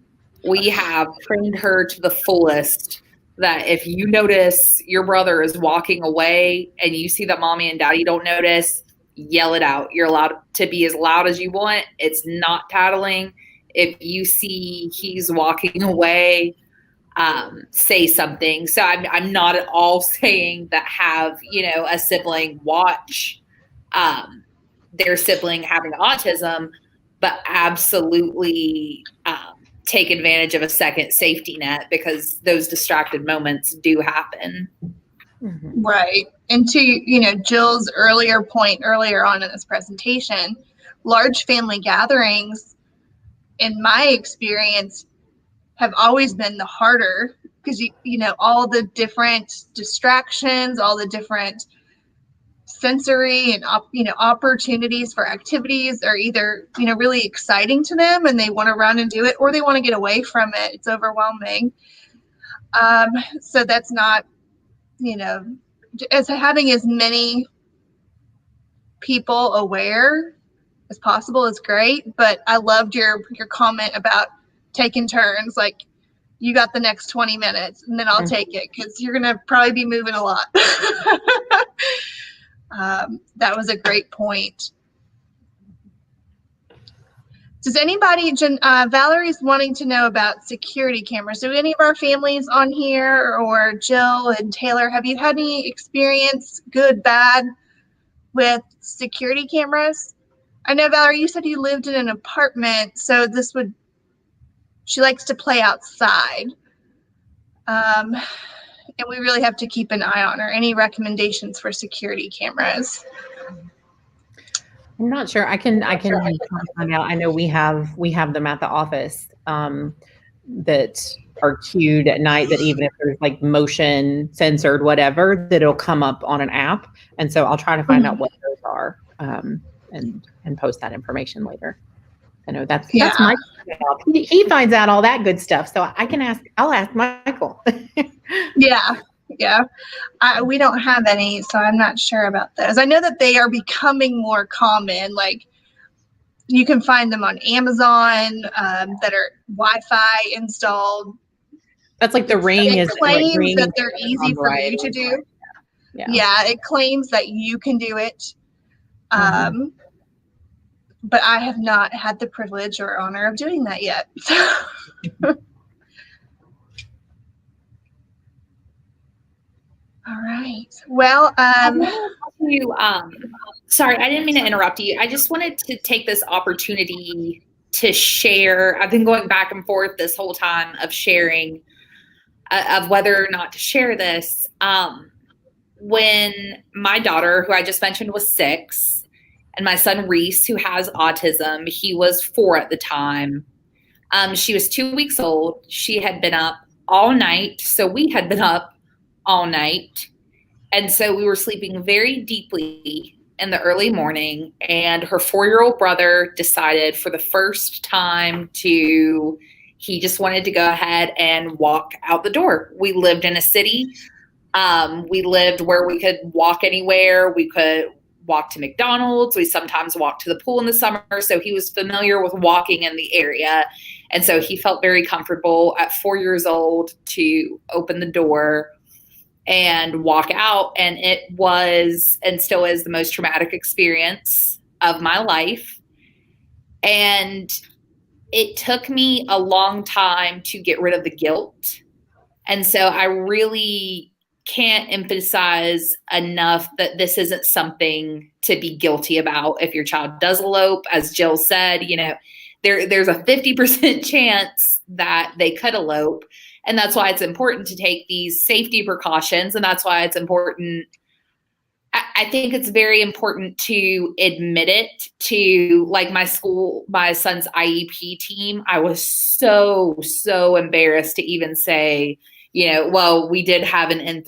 Speaker 2: We have trained her to the fullest that if you notice your brother is walking away and you see that mommy and daddy don't notice, yell it out. You're allowed to be as loud as you want. It's not tattling. If you see he's walking away, say something. So I'm not at all saying that have, a sibling watch their sibling having autism, but absolutely take advantage of a second safety net because those distracted moments do happen.
Speaker 1: Mm-hmm. Right. And to, Jill's earlier point earlier on in this presentation, large family gatherings, in my experience, have always been the harder because, all the different distractions, all the different sensory and opportunities for activities are either really exciting to them and they want to run and do it, or they want to get away from it. It's overwhelming. So that's not as having as many people aware as possible is great. But I loved your comment about taking turns, like you got the next 20 minutes and then I'll take it because you're gonna probably be moving a lot. That was a great point. Does anybody, Valerie's wanting to know about security cameras. Do any of our families on here, or Jill and Taylor, have you had any experience, good, bad, with security cameras? I know, Valerie, you said you lived in an apartment, so she likes to play outside. And we really have to keep an eye on her. Any recommendations for security cameras?
Speaker 3: I'm not sure. I can find out. I know we have them at the office that are cued at night, that even if there's like motion censored, whatever, that it'll come up on an app. And so I'll try to find out what those are and post that information later. I know that's my job. He finds out all that good stuff. So I'll ask Michael.
Speaker 1: Yeah. We don't have any, so I'm not sure about those. I know that they are becoming more common. Like you can find them on Amazon that are Wi-Fi installed.
Speaker 3: That's like the Ring.
Speaker 1: It claims that they're easy for you to do. Yeah, it claims that you can do it. But I have not had the privilege or honor of doing that yet. All right. Well,
Speaker 2: sorry, I didn't mean to interrupt you. I just wanted to take this opportunity to share. I've been going back and forth this whole time of sharing, of whether or not to share this. When my daughter, who I just mentioned, was 6, and my son Reese, who has autism, he was 4 at the time. She was 2 weeks old. She had been up all night. So we had been up all night. And so we were sleeping very deeply in the early morning. And her 4-year-old brother decided for the first time he just wanted to go ahead and walk out the door. We lived in a city. We lived where we could walk anywhere. We could walk to McDonald's. We sometimes walked to the pool in the summer. So he was familiar with walking in the area. And so he felt very comfortable at 4 years old to open the door and walk out. And it was, and still is, the most traumatic experience of my life. And it took me a long time to get rid of the guilt. And so I really can't emphasize enough that this isn't something to be guilty about. If your child does elope, as Jill said, there's a 50% chance that they could elope. And that's why it's important to take these safety precautions. And that's why it's important. I think it's very important to admit it to, like, my son's IEP team. I was so embarrassed to even say, well, we did have an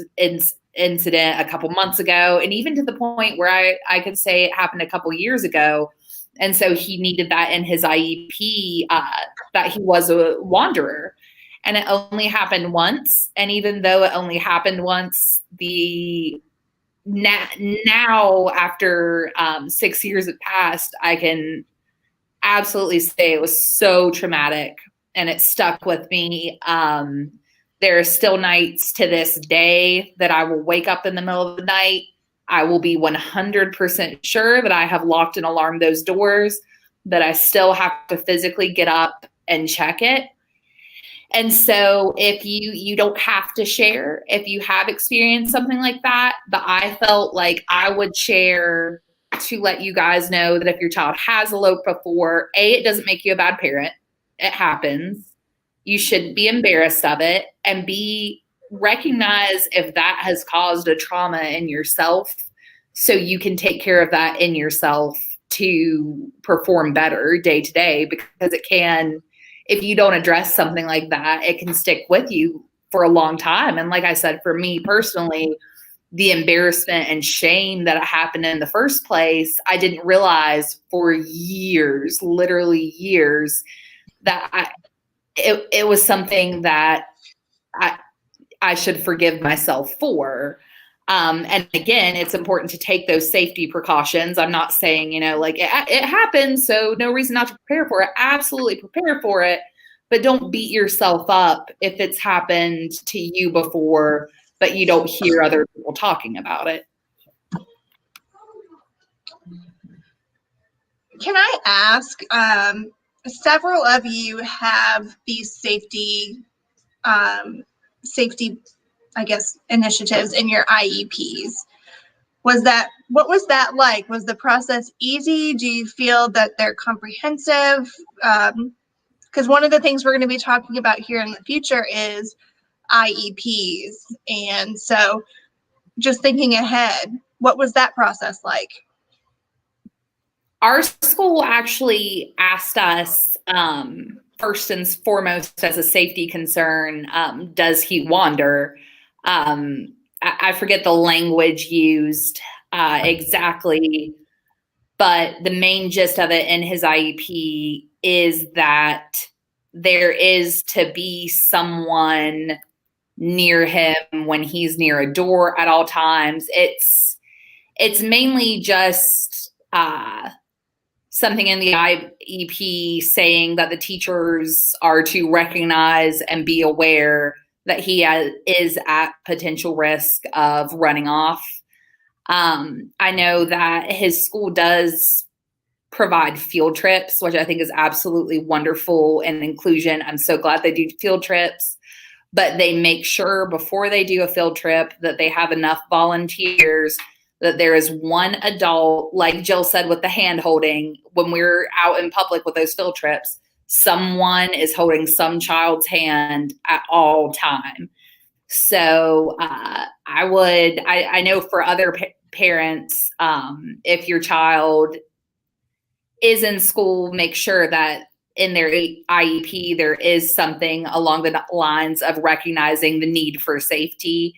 Speaker 2: incident a couple months ago, and even to the point where I could say it happened a couple years ago. And so he needed that in his IEP, that he was a wanderer. And it only happened once. And even though it only happened once, now after 6 years had passed, I can absolutely say it was so traumatic and it stuck with me. There are still nights to this day that I will wake up in the middle of the night. I will be 100% sure that I have locked and alarmed those doors, that I still have to physically get up and check it. And so if you don't have to share, if you have experienced something like that, but I felt like I would share to let you guys know that if your child has eloped before, A, it doesn't make you a bad parent. It happens. You shouldn't be embarrassed of it. And B, recognize if that has caused a trauma in yourself so you can take care of that in yourself to perform better day to day, because it can, if you don't address something like that, it can stick with you for a long time. And like I said, for me personally, the embarrassment and shame that happened in the first place, I didn't realize for years, literally years, that it was something that I should forgive myself for. And again, it's important to take those safety precautions. I'm not saying, it happens, so no reason not to prepare for it. Absolutely prepare for it, but don't beat yourself up if it's happened to you before, but you don't hear other people talking about it.
Speaker 1: Can I ask, several of you have these safety, I guess, initiatives in your IEPs. What was that like? Was the process easy? Do you feel that they're comprehensive? Because one of the things we're going to be talking about here in the future is IEPs. And so just thinking ahead, what was that process like?
Speaker 2: Our school actually asked us, first and foremost, as a safety concern, does he wander? I forget the language used exactly, but the main gist of it in his IEP is that there is to be someone near him when he's near a door at all times. It's mainly just something in the IEP saying that the teachers are to recognize and be aware that he is at potential risk of running off. I know that his school does provide field trips, which I think is absolutely wonderful, and inclusion. I'm so glad they do field trips, but they make sure before they do a field trip that they have enough volunteers that there is one adult, like Jill said with the hand holding, when we're out in public with those field trips, someone is holding some child's hand at all time. So I know for other parents, if your child is in school, make sure that in their IEP, there is something along the lines of recognizing the need for safety.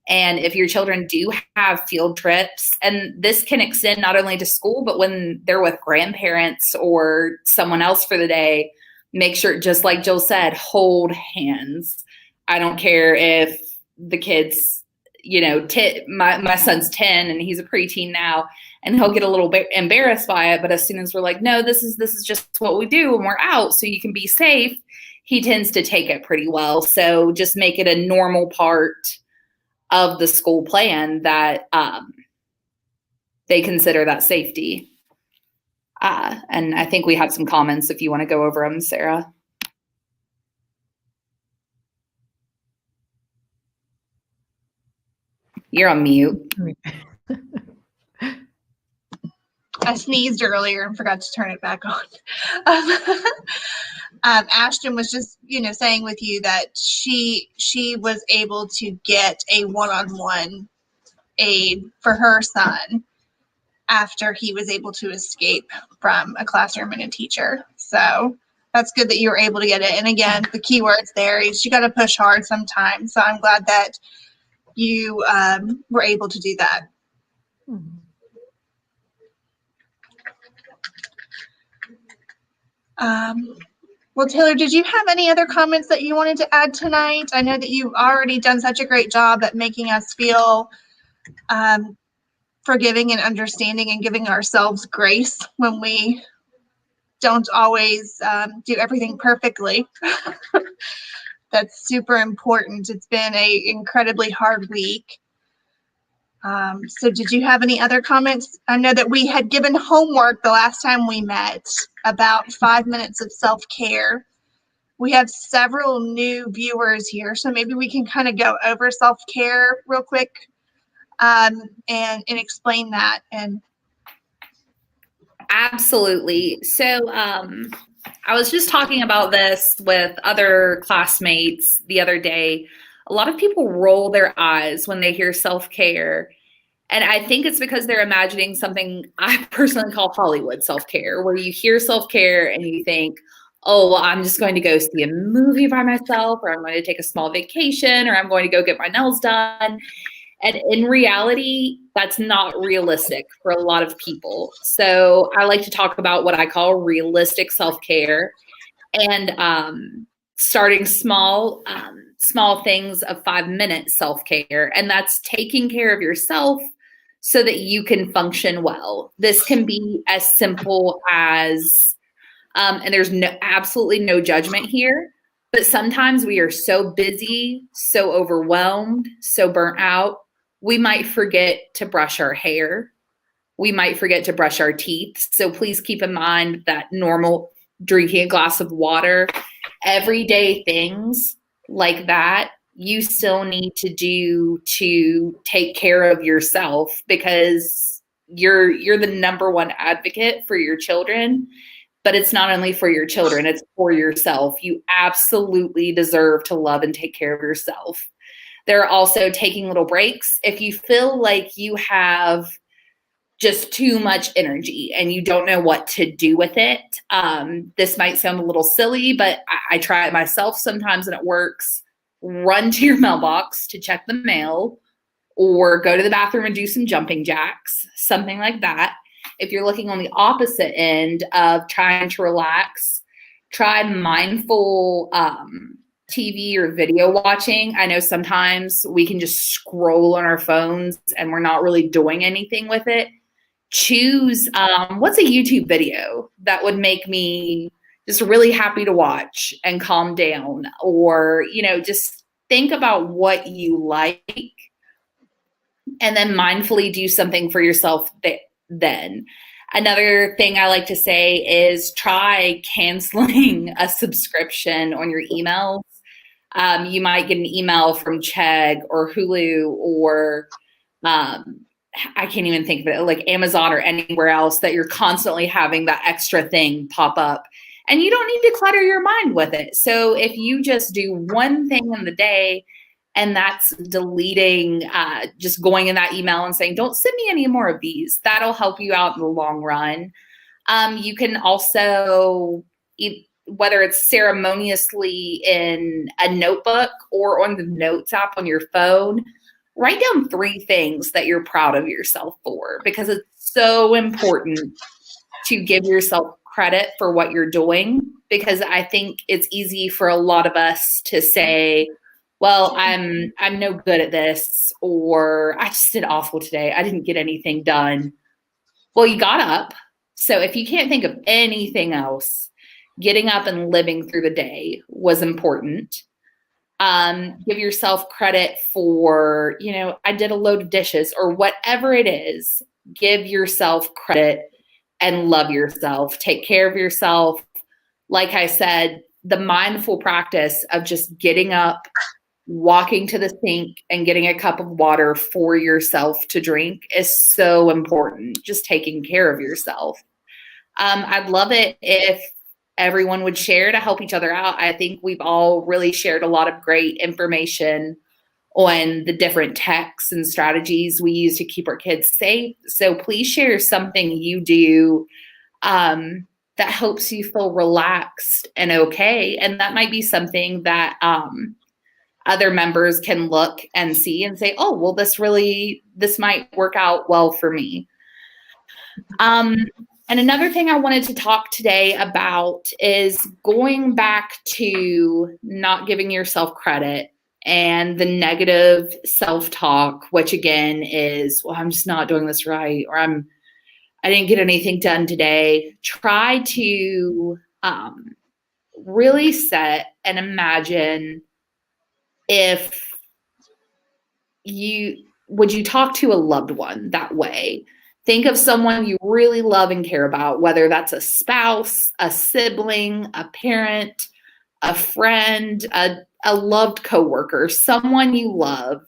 Speaker 2: And if your children do have field trips, and this can extend not only to school, but when they're with grandparents or someone else for the day, make sure, just like Jill said, hold hands. I don't care if the kids, my son's 10 and he's a preteen now, and he'll get a little bit embarrassed by it. But as soon as we're like, no, this is just what we do when we're out, so you can be safe, he tends to take it pretty well. So just make it a normal part of the school plan that they consider that safety. And I think we have some comments if you want to go over them, Sarah. You're on mute.
Speaker 1: I sneezed earlier and forgot to turn it back on. Ashton was just, saying with you that she was able to get a one-on-one aid for her son after he was able to escape from a classroom and a teacher. So that's good that you were able to get it. And again, the key words there is you got to push hard sometimes. So I'm glad that you were able to do that. Well, Taylor, did you have any other comments that you wanted to add tonight? I know that you've already done such a great job at making us feel forgiving and understanding and giving ourselves grace when we don't always do everything perfectly. That's super important. It's been an incredibly hard week. So did you have any other comments? I know that we had given homework the last time we met about 5 minutes of self-care. We have several new viewers here, so maybe we can kind of go over self-care real quick and explain that. And
Speaker 2: absolutely. So I was just talking about this with other classmates the other day. A lot of people roll their eyes when they hear self-care. And I think it's because they're imagining something I personally call Hollywood self-care, where you hear self-care and you think, oh, well, I'm just going to go see a movie by myself, or I'm going to take a small vacation, or I'm going to go get my nails done. And in reality, that's not realistic for a lot of people. So I like to talk about what I call realistic self-care, and starting small things of 5 minutes self-care. And that's taking care of yourself so that you can function well. This can be as simple as, and there's absolutely no judgment here, but sometimes we are so busy, so overwhelmed, so burnt out, we might forget to brush our hair. We might forget to brush our teeth. So please keep in mind that normal drinking a glass of water, everyday things like that, you still need to do to take care of yourself, because you're the number one advocate for your children. But it's not only for your children, it's for yourself. You absolutely deserve to love and take care of yourself. There are also taking little breaks. If you feel like you have just too much energy and you don't know what to do with it, this might sound a little silly, but I try it myself sometimes and it works. Run to your mailbox to check the mail, or go to the bathroom and do some jumping jacks, something like that. If you're looking on the opposite end of trying to relax, try mindful TV or video watching. I know sometimes we can just scroll on our phones and we're not really doing anything with it. Choose what's a YouTube video that would make me just really happy to watch and calm down, or, just think about what you like and then mindfully do something for yourself then. Another thing I like to say is try canceling a subscription on your emails. You might get an email from Chegg or Hulu or I can't even think of it, like Amazon or anywhere else, that you're constantly having that extra thing pop up, and you don't need to clutter your mind with it. So if you just do one thing in the day, and that's deleting, just going in that email and saying, don't send me any more of these, that'll help you out in the long run. You can also, whether it's ceremoniously in a notebook or on the notes app on your phone, write down 3 things that you're proud of yourself for, because it's so important to give yourself credit for what you're doing. Because I think it's easy for a lot of us to say, well, I'm no good at this, or I just did awful today, I didn't get anything done. Well, you got up. So if you can't think of anything else, getting up and living through the day was important. Give yourself credit for, I did a load of dishes or whatever it is. Give yourself credit and love yourself. Take care of yourself. Like I said, the mindful practice of just getting up, walking to the sink and getting a cup of water for yourself to drink is so important. Just taking care of yourself. I'd love it if everyone would share to help each other out. I think we've all really shared a lot of great information on the different texts and strategies we use to keep our kids safe. So please share something you do that helps you feel relaxed and okay. And that might be something that other members can look and see and say, oh, well, this might work out well for me. And another thing I wanted to talk today about is going back to not giving yourself credit and the negative self-talk, which again is, well, I'm just not doing this right, or I didn't get anything done today. Try to really set and imagine would you talk to a loved one that way? Think of someone you really love and care about, whether that's a spouse, a sibling, a parent, a friend, a loved coworker, someone you love,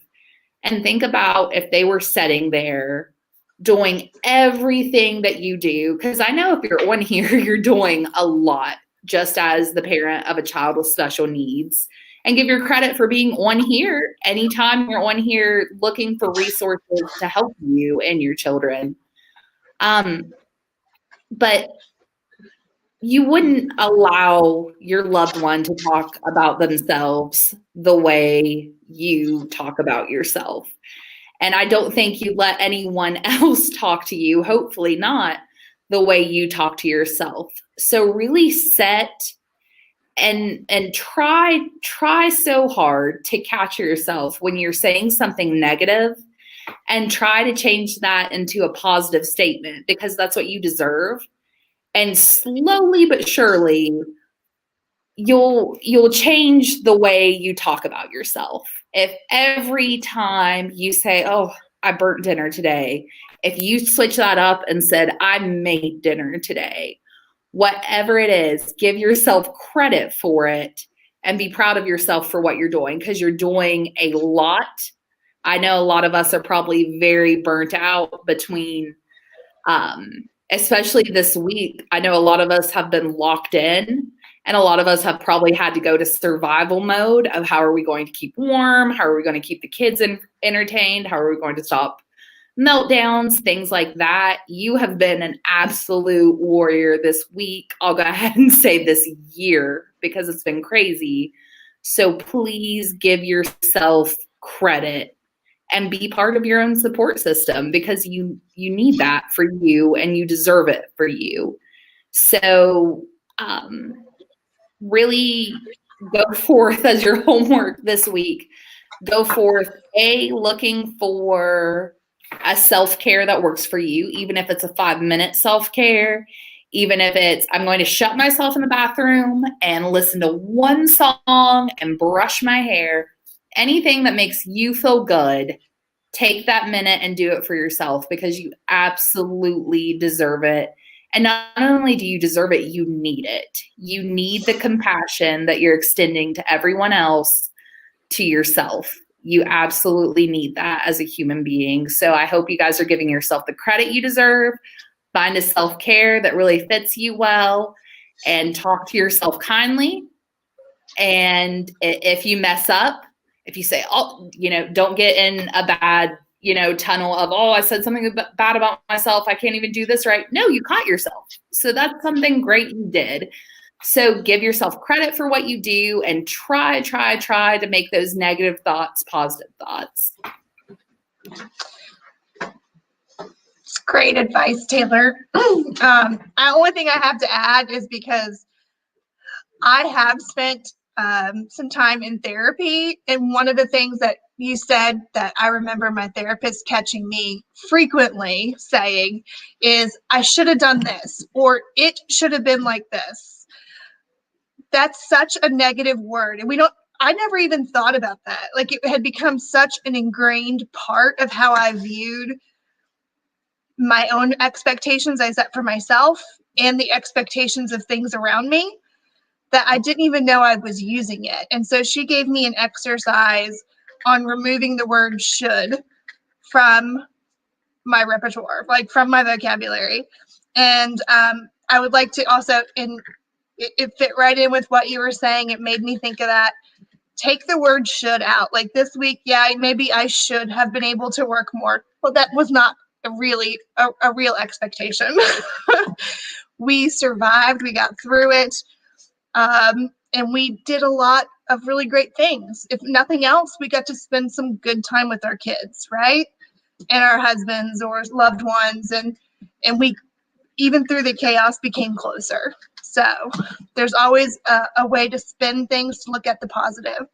Speaker 2: and think about if they were sitting there doing everything that you do. Because I know if you're on here, you're doing a lot, just as the parent of a child with special needs. And give your credit for being on here anytime you're on here looking for resources to help you and your children. But you wouldn't allow your loved one to talk about themselves the way you talk about yourself. And I don't think you let anyone else talk to you, hopefully not, the way you talk to yourself. So really set and try so hard to catch yourself when you're saying something negative, and try to change that into a positive statement, because that's what you deserve. And slowly but surely, you'll change the way you talk about yourself. If every time you say, oh, I burnt dinner today, if you switch that up and said, I made dinner today, whatever it is, give yourself credit for it and be proud of yourself for what you're doing, because you're doing a lot. I know a lot of us are probably very burnt out between, especially this week. I know a lot of us have been locked in, and a lot of us have probably had to go to survival mode of how are we going to keep warm? How are we going to keep the kids entertained? How are we going to stop meltdowns, things like that? You have been an absolute warrior this week. I'll go ahead and say this year, because it's been crazy. So please give yourself credit and be part of your own support system, because you need that for you and you deserve it for you. So really go forth as your homework this week. Go forth, looking for a self-care that works for you, even if it's a 5-minute self-care, even if it's, I'm going to shut myself in the bathroom and listen to one song and brush my hair. Anything that makes you feel good, take that minute and do it for yourself, because you absolutely deserve it. And not only do you deserve it, you need it. You need the compassion that you're extending to everyone else, to yourself. You absolutely need that as a human being. So I hope you guys are giving yourself the credit you deserve. Find a self-care that really fits you well, and talk to yourself kindly. And if you mess up, if you say, oh, don't get in a bad, tunnel of, oh, I said something bad about myself, I can't even do this right. No, you caught yourself. So that's something great you did. So give yourself credit for what you do, and try to make those negative thoughts positive thoughts.
Speaker 1: It's great advice, Taylor. The only thing I have to add is, because I have spent some time in therapy, and one of the things that you said that I remember my therapist catching me frequently saying is, I should have done this, or it should have been like this. That's such a negative word. And I never even thought about that. Like, it had become such an ingrained part of how I viewed my own expectations I set for myself and the expectations of things around me, that I didn't even know I was using it. And so she gave me an exercise on removing the word should from my repertoire, like from my vocabulary. And I would like to also, it fit right in with what you were saying. It made me think of that. Take the word should out. Like this week, maybe I should have been able to work more. Well, that was not a real expectation. We survived. We got through it. And we did a lot of really great things. If nothing else, we got to spend some good time with our kids, right? And our husbands or loved ones. And we, even through the chaos, became closer. So there's always a way to spin things, to look at the positive.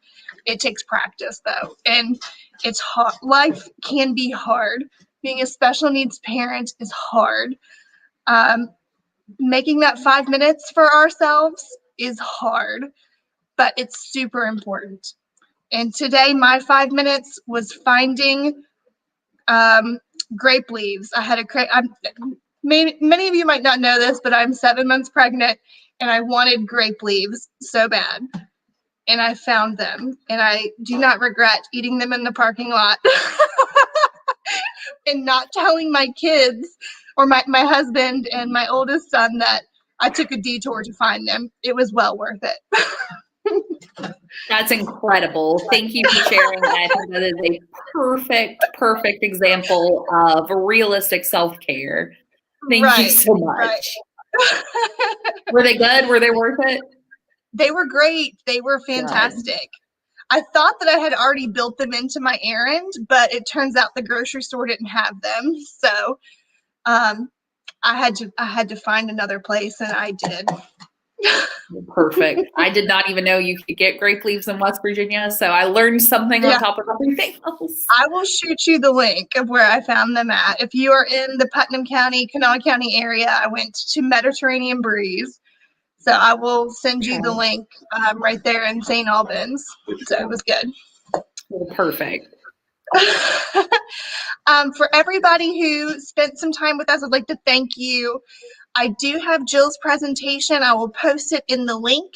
Speaker 1: It takes practice, though. And it's hard. Life can be hard. Being a special needs parent is hard. Making that 5 minutes for ourselves is hard, but it's super important. And today, my 5 minutes was finding grape leaves. I had many of you might not know this, but I'm 7 months pregnant, and I wanted grape leaves so bad. And I found them, and I do not regret eating them in the parking lot and not telling my kids or my husband and my oldest son that I took a detour to find them. It was well worth it.
Speaker 2: That's incredible. Thank you for sharing that. I think that is a perfect example of realistic self-care. Thank you so much. Right. Were they good? Were they worth it?
Speaker 1: They were great. They were fantastic. Good. I thought that I had already built them into my errand, but it turns out the grocery store didn't have them. So I had to find another place, and I did.
Speaker 2: Perfect. I did not even know you could get grape leaves in West Virginia, so I learned something on top of everything else.
Speaker 1: I will shoot you the link of where I found them at. If you are in the Putnam County, Kanawha County area, I went to Mediterranean Breeze. So I will send you the link right there in St. Albans. So it was good.
Speaker 2: Perfect.
Speaker 1: For everybody who spent some time with us, I'd like to thank you. I do have Jill's presentation. I will post it in the link.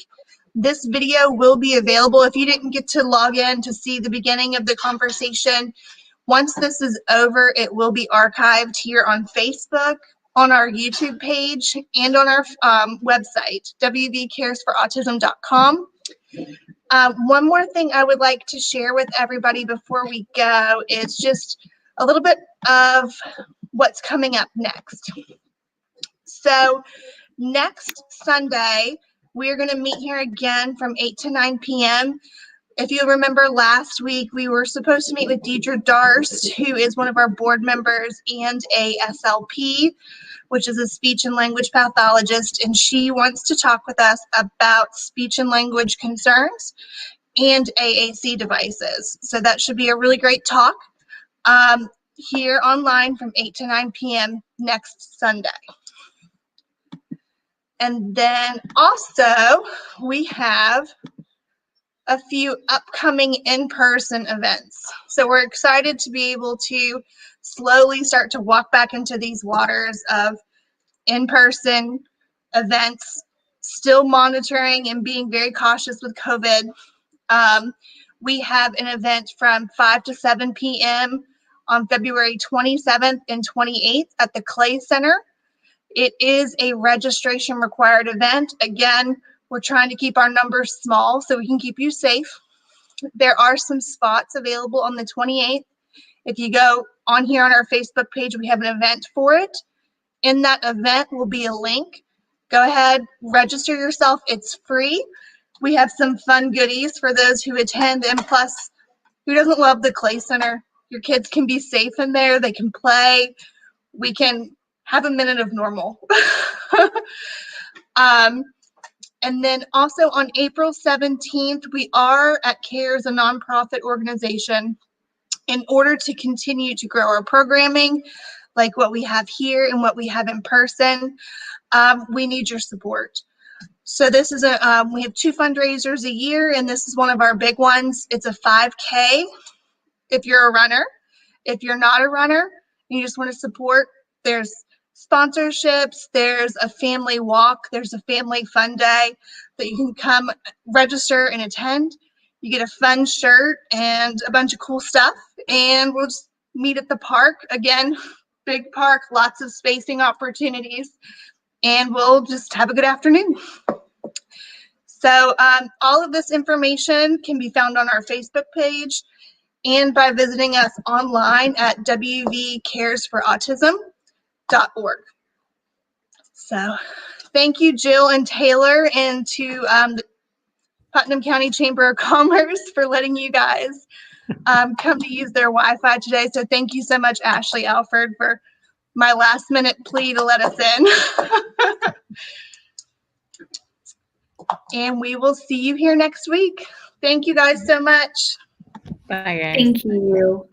Speaker 1: This video will be available if you didn't get to log in to see the beginning of the conversation. Once this is over, it will be archived here on Facebook, on our YouTube page, and on our website, wvcaresforautism.com. One more thing I would like to share with everybody before we go is just a little bit of what's coming up next. So next Sunday, we're going to meet here again from 8 to 9 p.m. If you remember last week, we were supposed to meet with Deidre Darst, who is one of our board members and a SLP, which is a speech and language pathologist, and she wants to talk with us about speech and language concerns and AAC devices. So that should be a really great talk here online from 8 to 9 p.m. next Sunday. And then also we have a few upcoming in-person events. So we're excited to be able to slowly start to walk back into these waters of in-person events, still monitoring and being very cautious with COVID. we have an event from 5 to 7 p.m. on February 27th and 28th at the Clay Center. It is a registration required event. Again, we're trying to keep our numbers small so we can keep you safe. There are some spots available on the 28th. If you go on here on our Facebook page, we have an event for it. In that event will be a link. Go ahead, register yourself. It's free. We have some fun goodies for those who attend, and plus, who doesn't love the Clay Center? Your kids can be safe in there. They can play. We can have a minute of normal. And then also on April 17th, we are at CARES, a nonprofit organization. In order to continue to grow our programming, like what we have here and what we have in person, we need your support. So this is we have 2 fundraisers a year, and this is one of our big ones. It's a 5K if you're a runner. If you're not a runner, you just want to support, there's sponsorships, there's a family walk, there's a family fun day that you can come register and attend. You get a fun shirt and a bunch of cool stuff, and we'll just meet at the park. Again, big park, lots of spacing opportunities, and we'll just have a good afternoon. So all of this information can be found on our Facebook page and by visiting us online at wvcaresforautism.org. So thank you, Jill and Taylor, and to the Putnam County Chamber of Commerce for letting you guys come to use their Wi-Fi today. So thank you so much, Ashley Alford, for my last minute plea to let us in. And we will see you here next week. Thank you guys so much.
Speaker 3: Bye, guys.
Speaker 2: Thank you.